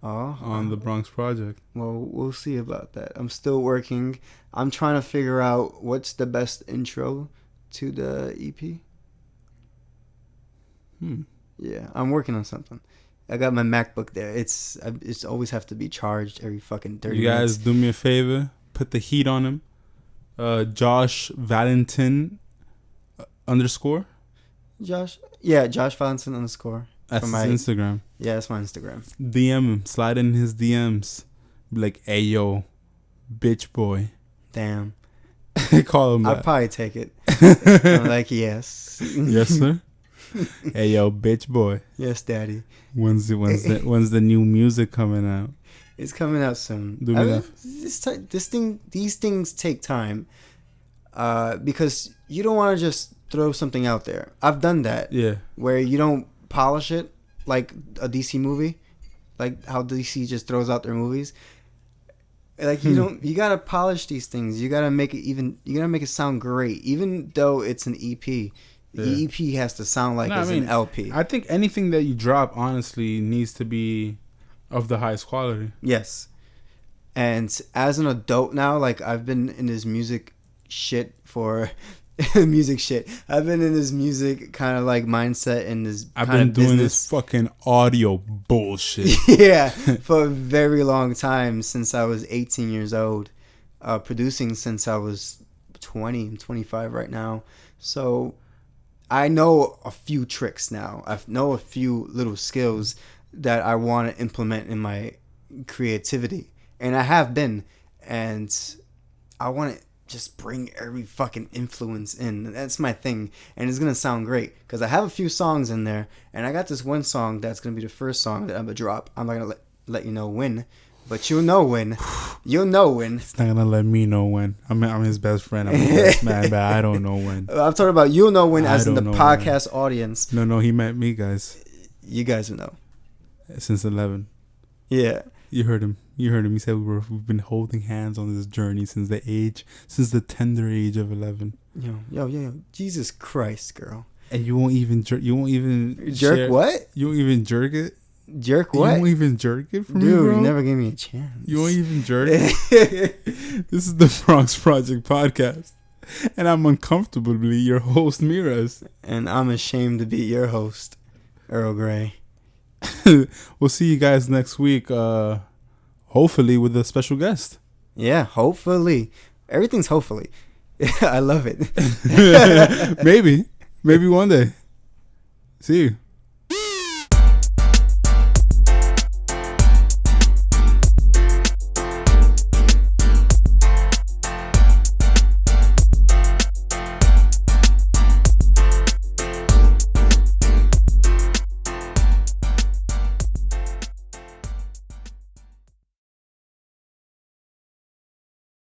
on the BRONX Project. Well, we'll see about that. I'm still working. I'm trying to figure out what's the best intro to the EP. Yeah, I'm working on something. I got my MacBook there. It's always have to be charged every fucking 30 minutes. You guys do me a favor. Put the heat on him. Josh Valentin _. Josh Valentin _. That's his Instagram. Yeah, that's my Instagram. DM him. Slide in his DMs. Be like, hey, yo, bitch boy. Damn. Call him that. I'd probably take it. I'm like, yes. Yes, sir. Hey, yo, bitch boy. Yes, daddy. When's the new music coming out? It's coming out soon. These things take time, because you don't want to just throw something out there. I've done that. Yeah. Where you don't polish it like a DC movie, like how DC just throws out their movies. Like you gotta polish these things. You gotta make it sound great, even though it's an EP. The EP has to sound like an LP. I think anything that you drop, honestly, needs to be of the highest quality. Yes. And as an adult now, like I've been in this music shit for music shit. I've been in this music kind of like mindset and this I've been doing this fucking audio bullshit. Yeah, for a very long time, since I was 18 years old. Producing since I was 20. I'm 25 right now. So I know a few tricks now. I know a few little skills that I want to implement in my creativity. And I have been. And I want to just bring every fucking influence in. That's my thing. And it's going to sound great. Because I have a few songs in there. And I got this one song that's going to be the first song that I'm going to drop. I'm not going to let you know when. But you'll know when. You'll know when. It's not gonna let me know when. I'm his best friend. I'm his best man, but I don't know when. I'm talking about you'll know when, as in the podcast audience. No, he meant me, guys. You guys will know. Since 11. Yeah. You heard him. You heard him. He said we've been holding hands on this journey since the tender age of 11. Yo. Jesus Christ, girl. And you won't even jerk What? You won't even jerk it? Jerk what? You won't even jerk it for me, Dude, bro? you never gave me a chance. You won't even jerk it? This is the BRONX Project Podcast. And I'm uncomfortably your host, Mirez. And I'm ashamed to be your host, Earl Grey. We'll see you guys next week, hopefully with a special guest. Yeah, hopefully. Everything's hopefully. I love it. Maybe one day. See you.